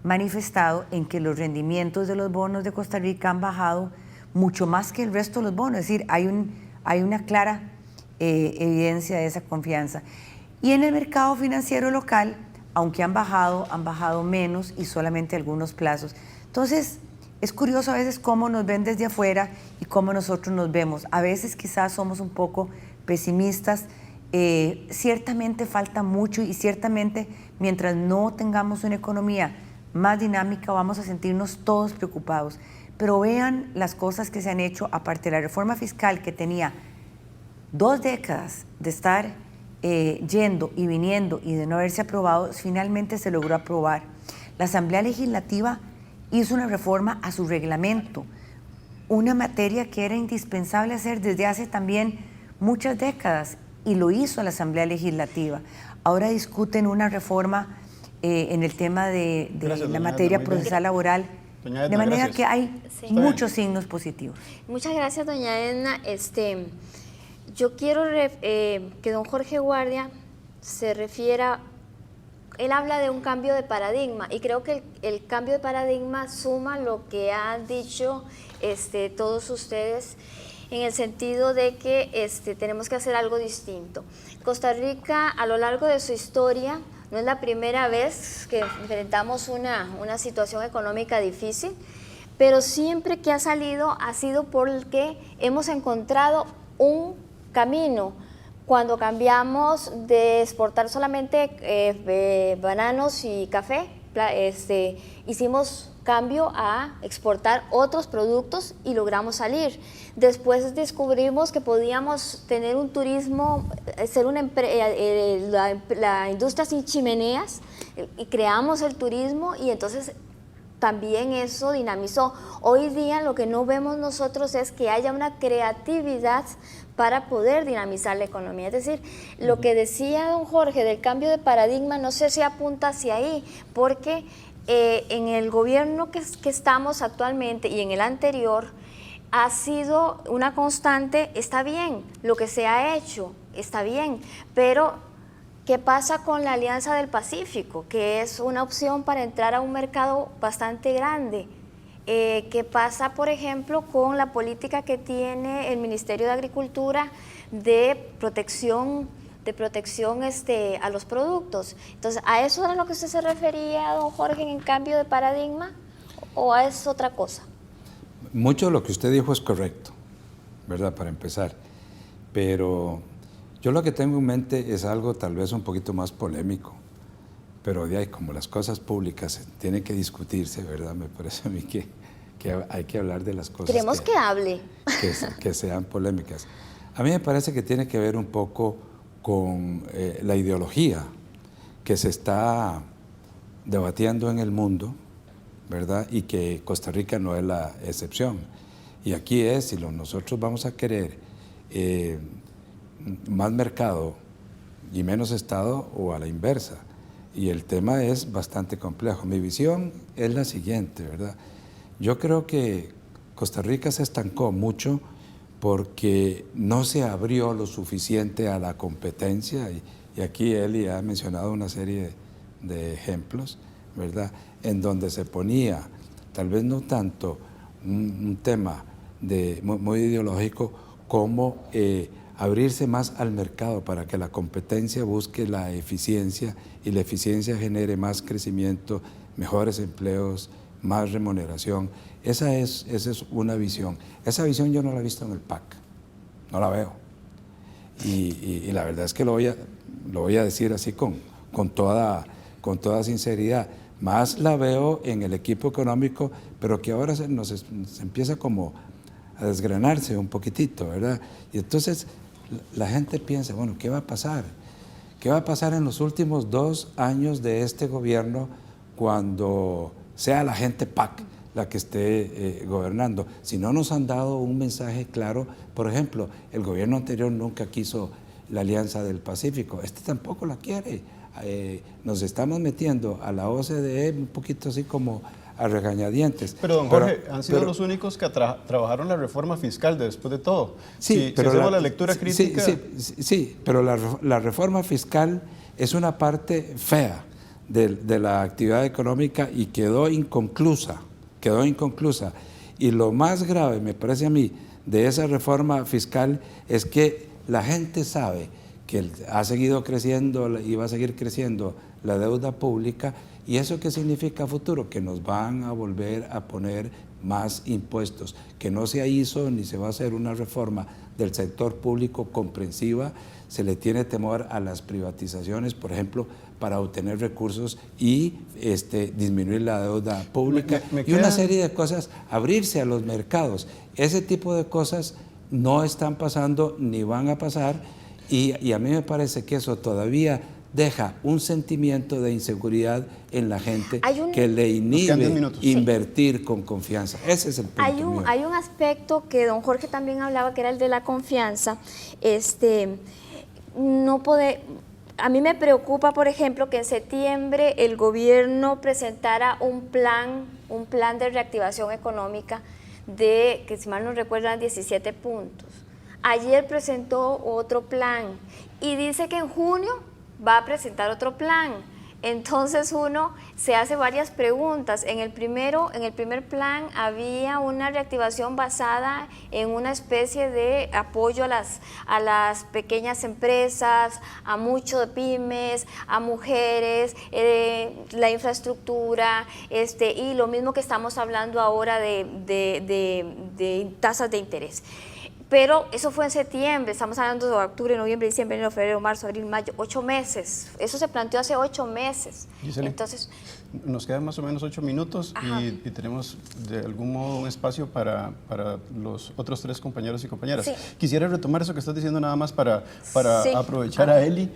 manifestado en que los rendimientos de los bonos de Costa Rica han bajado mucho más que el resto de los bonos. Es decir, hay una clara evidencia de esa confianza. Y en el mercado financiero local, aunque han bajado menos y solamente algunos plazos. Entonces, es curioso a veces cómo nos ven desde afuera y cómo nosotros nos vemos. A veces quizás somos un poco pesimistas. Ciertamente falta mucho y ciertamente mientras no tengamos una economía más dinámica vamos a sentirnos todos preocupados. Pero vean las cosas que se han hecho, aparte de la reforma fiscal que tenía 2 décadas de estar yendo y viniendo y de no haberse aprobado, finalmente se logró aprobar. La Asamblea Legislativa hizo una reforma a su reglamento, una materia que era indispensable hacer desde hace también muchas décadas, y lo hizo la Asamblea Legislativa. Ahora discuten una reforma en el tema de la materia procesal laboral, de manera que hay muchos signos positivos. Muchas gracias, doña Edna. Yo quiero que don Jorge Guardia se refiera, él habla de un cambio de paradigma, y creo que el cambio de paradigma suma lo que han dicho todos ustedes, en el sentido de que tenemos que hacer algo distinto. Costa Rica, a lo largo de su historia, no es la primera vez que enfrentamos una situación económica difícil, pero siempre que ha salido ha sido porque hemos encontrado un camino. Cuando cambiamos de exportar solamente bananos y café, hicimos cambio a exportar otros productos y logramos salir. Después descubrimos que podíamos tener un turismo, ser la industria sin chimeneas, y creamos el turismo, y entonces también eso dinamizó. Hoy día lo que no vemos nosotros es que haya una creatividad para poder dinamizar la economía. Es decir, lo que decía don Jorge del cambio de paradigma, no sé si apunta hacia ahí, porque en el gobierno que estamos actualmente y en el anterior ha sido una constante. Está bien, lo que se ha hecho está bien, pero ¿qué pasa con la Alianza del Pacífico, que es una opción para entrar a un mercado bastante grande? ¿Qué pasa, por ejemplo, con la política que tiene el Ministerio de Agricultura de protección a los productos? Entonces, ¿a eso era lo que usted se refería, don Jorge, en cambio de paradigma, o es otra cosa? Mucho de lo que usted dijo es correcto, ¿verdad? Para empezar, pero yo lo que tengo en mente es algo tal vez un poquito más polémico, pero de ahí, como las cosas públicas tienen que discutirse, ¿verdad? Me parece a mí que hay que hablar de las cosas. Queremos que hable. Que sean polémicas. A mí me parece que tiene que ver un poco con la ideología que se está debatiendo en el mundo, ¿verdad? Y que Costa Rica no es la excepción. Y aquí es, si nosotros vamos a querer más mercado y menos Estado, o a la inversa. Y el tema es bastante complejo. Mi visión es la siguiente, ¿verdad? Yo creo que Costa Rica se estancó mucho porque no se abrió lo suficiente a la competencia, y aquí Eli ha mencionado una serie de ejemplos, ¿verdad?, en donde se ponía, tal vez no tanto un tema muy ideológico, como abrirse más al mercado para que la competencia busque la eficiencia, y la eficiencia genere más crecimiento, mejores empleos, más remuneración. Esa es una visión. Esa visión yo no la he visto en el PAC, no la veo. Y la verdad es que lo voy a decir así con toda sinceridad. Más la veo en el equipo económico, pero que ahora se empieza como a desgranarse un poquitito, ¿verdad? Y entonces la gente piensa, bueno, ¿qué va a pasar? ¿Qué va a pasar en los últimos 2 años de este gobierno cuando sea la gente PAC la que esté gobernando? Si no nos han dado un mensaje claro. Por ejemplo, el gobierno anterior nunca quiso la Alianza del Pacífico, este tampoco la quiere. Nos estamos metiendo a la OCDE un poquito así como a regañadientes. Pero don Jorge, han sido los únicos que trabajaron la reforma fiscal después de todo. Sí, pero la lectura crítica... Sí, pero la reforma fiscal es una parte fea de la actividad económica y quedó inconclusa. Y lo más grave, me parece a mí, de esa reforma fiscal es que la gente sabe que ha seguido creciendo y va a seguir creciendo la deuda pública. ¿Y eso qué significa a futuro? Que nos van a volver a poner más impuestos, que no se hizo ni se va a hacer una reforma del sector público comprensiva. Se le tiene temor a las privatizaciones, por ejemplo, para obtener recursos y disminuir la deuda pública y una serie de cosas, abrirse a los mercados. Ese tipo de cosas no están pasando ni van a pasar, y a mí me parece que eso todavía deja un sentimiento de inseguridad en la gente que le inhibe invertir con confianza. Ese es el punto. Hay un aspecto que don Jorge también hablaba, que era el de la confianza. A mí me preocupa, por ejemplo, que en septiembre el gobierno presentara un plan de reactivación económica que, si mal no recuerdan, 17 puntos. Ayer presentó otro plan y dice que en junio va a presentar otro plan. Entonces uno se hace varias preguntas. En el primer plan había una reactivación basada en una especie de apoyo a las pequeñas empresas, a muchos pymes, a mujeres, la infraestructura, y lo mismo que estamos hablando ahora de tasas de interés. Pero eso fue en septiembre, estamos hablando de octubre, noviembre, diciembre, enero, febrero, marzo, abril, mayo, 8 meses. Eso se planteó hace 8 meses. Giseli, Entonces, nos quedan más o menos 8 minutos y tenemos de algún modo un espacio para los otros 3 compañeros y compañeras. Sí. Quisiera retomar eso que estás diciendo nada más para Sí. aprovechar a Eli.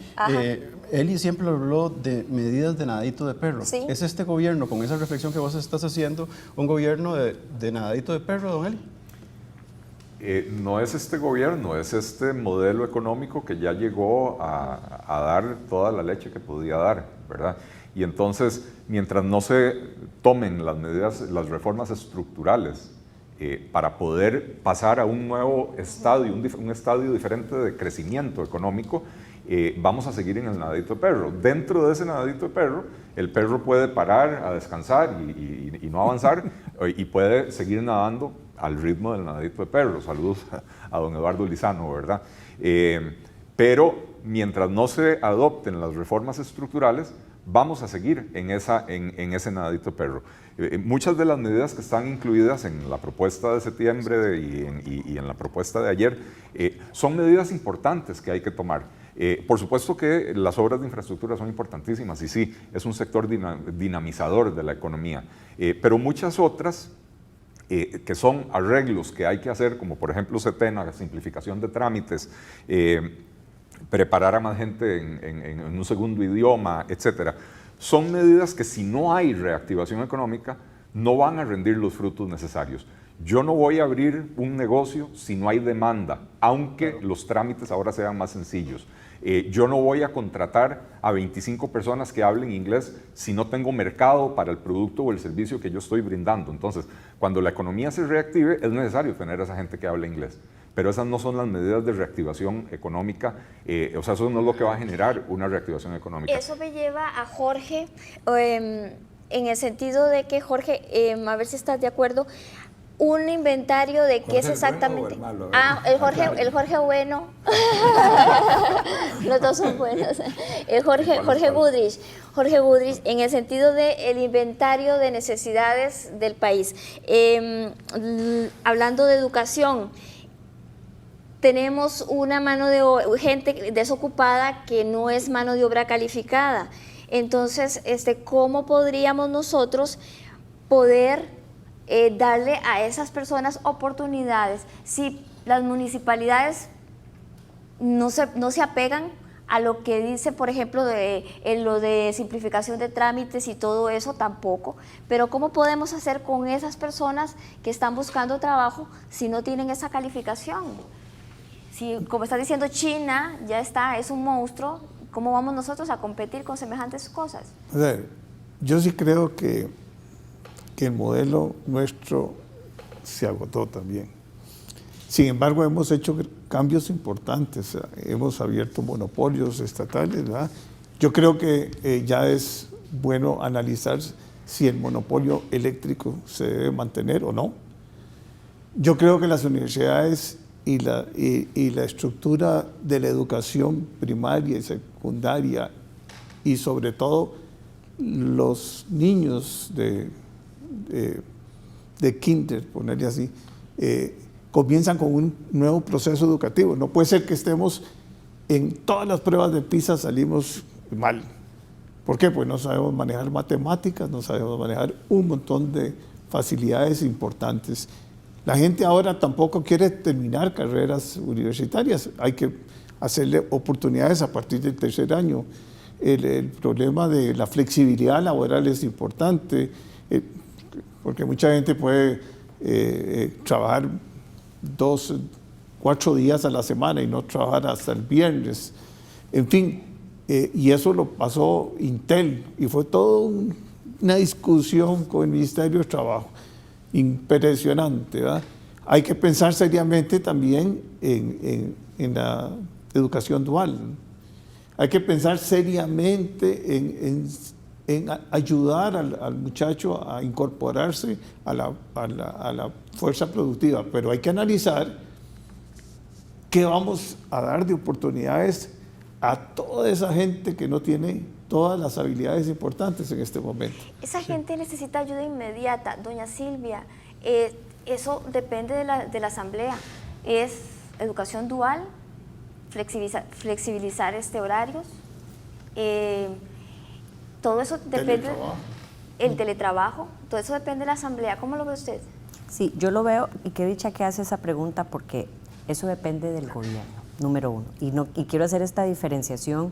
Eli siempre habló de medidas de nadadito de perro. Sí. ¿Es este gobierno, con esa reflexión que vos estás haciendo, un gobierno de nadadito de perro, don Eli? No es este gobierno, es este modelo económico que ya llegó a dar toda la leche que podía dar, ¿verdad? Y entonces, mientras no se tomen las medidas, las reformas estructurales para poder pasar a un nuevo estadio, un estadio diferente de crecimiento económico, vamos a seguir en el nadadito de perro. Dentro de ese nadadito de perro, el perro puede parar a descansar y no avanzar y puede seguir nadando al ritmo del nadadito de perro. Saludos a don Eduardo Lizano, ¿verdad? Pero mientras no se adopten las reformas estructurales, vamos a seguir en ese nadadito de perro. Muchas de las medidas que están incluidas en la propuesta de septiembre y en la propuesta de ayer son medidas importantes que hay que tomar. Por supuesto que las obras de infraestructura son importantísimas y sí, es un sector dinamizador de la economía, pero muchas otras que son arreglos que hay que hacer, como por ejemplo CETENA, simplificación de trámites, preparar a más gente en un segundo idioma, etcétera, son medidas que si no hay reactivación económica no van a rendir los frutos necesarios. Yo no voy a abrir un negocio si no hay demanda, aunque los trámites ahora sean más sencillos. Yo no voy a contratar a 25 personas que hablen inglés si no tengo mercado para el producto o el servicio que yo estoy brindando. Entonces, cuando la economía se reactive, es necesario tener a esa gente que habla inglés. Pero esas no son las medidas de reactivación económica, o sea, eso no es lo que va a generar una reactivación económica. eso me lleva a Jorge, en el sentido de que, Jorge, a ver si estás de acuerdo, un inventario de qué es exactamente. El Jorge bueno. Los dos son buenos. El Jorge Goodrich. Jorge Goodrich, en el sentido del inventario de necesidades del país. Hablando de educación, tenemos una gente desocupada que no es mano de obra calificada. Entonces, ¿cómo podríamos nosotros poder darle a esas personas oportunidades si las municipalidades no se apegan a lo que dice, por ejemplo, en lo de simplificación de trámites y todo eso tampoco? Pero ¿cómo podemos hacer con esas personas que están buscando trabajo si no tienen esa calificación? Si, como está diciendo, China ya es un monstruo, ¿cómo vamos nosotros a competir con semejantes cosas? O sea, yo sí creo que el modelo nuestro se agotó también. Sin embargo, hemos hecho cambios importantes, hemos abierto monopolios estatales, ¿verdad? Yo creo que ya es bueno analizar si el monopolio eléctrico se debe mantener o no. Yo creo que las universidades y la estructura de la educación primaria y secundaria, y sobre todo los niños de kinder, ponerle así, comienzan con un nuevo proceso educativo. No puede ser que estemos en todas las pruebas de PISA salimos mal. ¿Por qué? Pues no sabemos manejar matemáticas, no sabemos manejar un montón de facilidades importantes. La gente ahora tampoco quiere terminar carreras universitarias, hay que hacerle oportunidades a partir del tercer año. El problema de la flexibilidad laboral es importante, porque mucha gente puede trabajar 4 días a la semana y no trabajar hasta el viernes. En fin, y eso lo pasó Intel y fue toda una discusión con el Ministerio de Trabajo impresionante, ¿verdad? Hay que pensar seriamente también en la educación dual. Hay que pensar seriamente en ayudar al muchacho a incorporarse a la fuerza productiva, pero hay que analizar qué vamos a dar de oportunidades a toda esa gente que no tiene todas las habilidades importantes en este momento. Esa gente necesita ayuda inmediata. Doña Silvia, eso depende de la asamblea. Es educación dual, flexibilizar horarios. Todo eso depende, el teletrabajo, todo eso depende de la asamblea. ¿Cómo lo ve usted? Sí, yo lo veo, y qué dicha que hace esa pregunta, porque eso depende del gobierno, número uno. Y quiero hacer esta diferenciación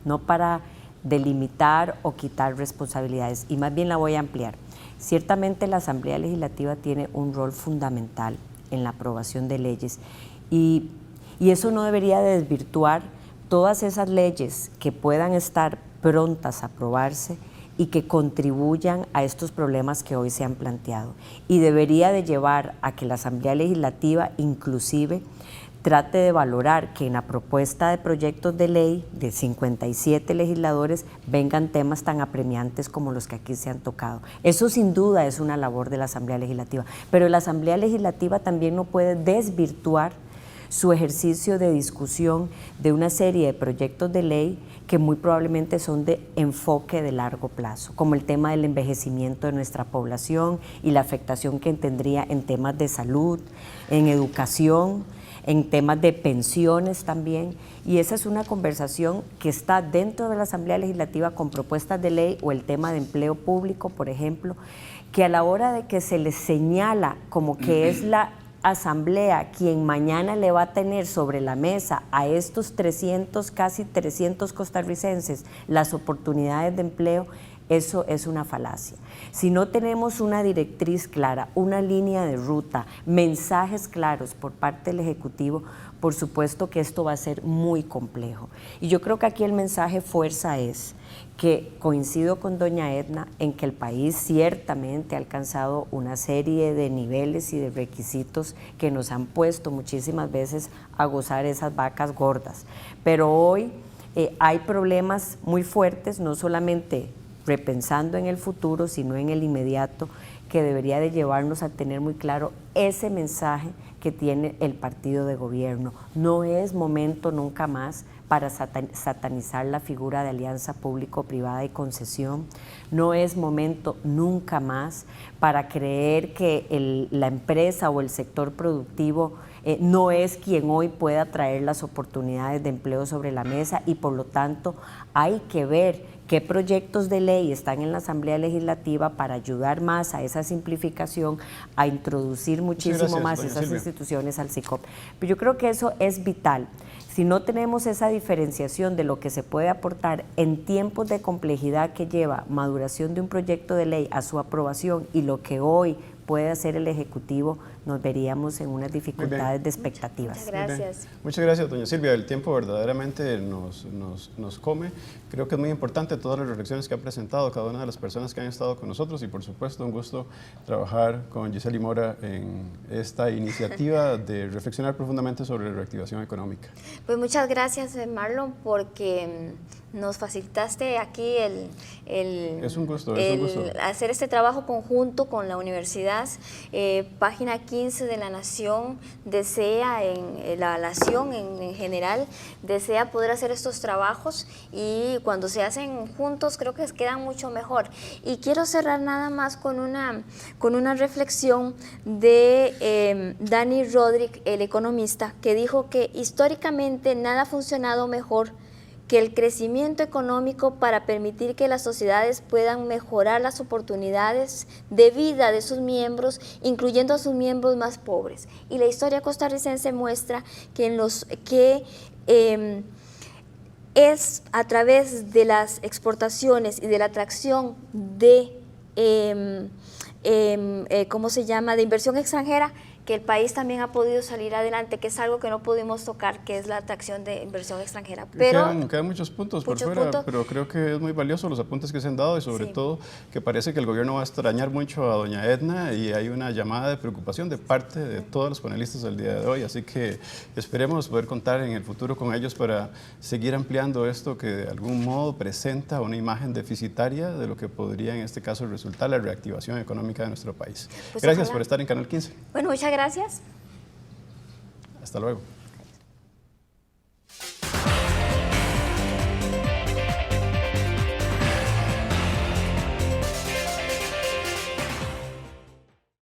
no para delimitar o quitar responsabilidades, y más bien la voy a ampliar. Ciertamente la Asamblea Legislativa tiene un rol fundamental en la aprobación de leyes, y eso no debería desvirtuar todas esas leyes que puedan estar prontas a aprobarse y que contribuyan a estos problemas que hoy se han planteado. Y debería de llevar a que la Asamblea Legislativa inclusive trate de valorar que en la propuesta de proyectos de ley de 57 legisladores vengan temas tan apremiantes como los que aquí se han tocado. Eso sin duda es una labor de la Asamblea Legislativa, pero la Asamblea Legislativa también no puede desvirtuar su ejercicio de discusión de una serie de proyectos de ley que muy probablemente son de enfoque de largo plazo, como el tema del envejecimiento de nuestra población y la afectación que tendría en temas de salud, en educación, en temas de pensiones también, y esa es una conversación que está dentro de la Asamblea Legislativa con propuestas de ley, o el tema de empleo público, por ejemplo, que a la hora de que se les señala como que es la Asamblea quien mañana le va a tener sobre la mesa a estos 300, casi 300 costarricenses las oportunidades de empleo, eso es una falacia. Si no tenemos una directriz clara, una línea de ruta, mensajes claros por parte del Ejecutivo, por supuesto que esto va a ser muy complejo. Y yo creo que aquí el mensaje fuerza es que coincido con doña Edna en que el país ciertamente ha alcanzado una serie de niveles y de requisitos que nos han puesto muchísimas veces a gozar esas vacas gordas. Pero hoy hay problemas muy fuertes, no solamente repensando en el futuro, sino en el inmediato, que debería de llevarnos a tener muy claro ese mensaje que tiene el partido de gobierno. No es momento nunca más para satanizar la figura de alianza público-privada y concesión. No es momento nunca más para creer que la empresa o el sector productivo no es quien hoy pueda traer las oportunidades de empleo sobre la mesa, y por lo tanto hay que ver qué proyectos de ley están en la Asamblea Legislativa para ayudar más a esa simplificación, a introducir muchísimo más esas instituciones al SICOP. Pero yo creo que eso es vital. Si no tenemos esa diferenciación de lo que se puede aportar en tiempos de complejidad que lleva maduración de un proyecto de ley a su aprobación y lo que hoy puede hacer el Ejecutivo, nos veríamos en unas dificultades de expectativas. Muchas gracias. Muchas gracias, doña Silvia. El tiempo verdaderamente nos come. Creo que es muy importante todas las reflexiones que ha presentado cada una de las personas que han estado con nosotros, y por supuesto un gusto trabajar con Gisely Mora en esta iniciativa de reflexionar profundamente sobre la reactivación económica. Pues muchas gracias, Marlon, porque nos facilitaste aquí es un gusto, hacer este trabajo conjunto con la universidad. Página 15 de La Nación desea, la Nación en general, desea poder hacer estos trabajos, y cuando se hacen juntos creo que quedan mucho mejor. Y quiero cerrar nada más con una reflexión de Dani Rodrik, el economista, que dijo que históricamente nada ha funcionado mejor que el crecimiento económico para permitir que las sociedades puedan mejorar las oportunidades de vida de sus miembros, incluyendo a sus miembros más pobres. Y la historia costarricense muestra que es a través de las exportaciones y de la atracción de de inversión extranjera, que el país también ha podido salir adelante, que es algo que no pudimos tocar, que es la atracción de inversión extranjera. Pero quedan muchos puntos por fuera, pero creo que es muy valioso los apuntes que se han dado, y sobre todo que parece que el gobierno va a extrañar mucho a doña Edna, y hay una llamada de preocupación de parte de todos los panelistas del día de hoy, así que esperemos poder contar en el futuro con ellos para seguir ampliando esto que de algún modo presenta una imagen deficitaria de lo que podría en este caso resultar la reactivación económica de nuestro país. Pues gracias por estar en Canal 15. Bueno, muchas gracias. Hasta luego.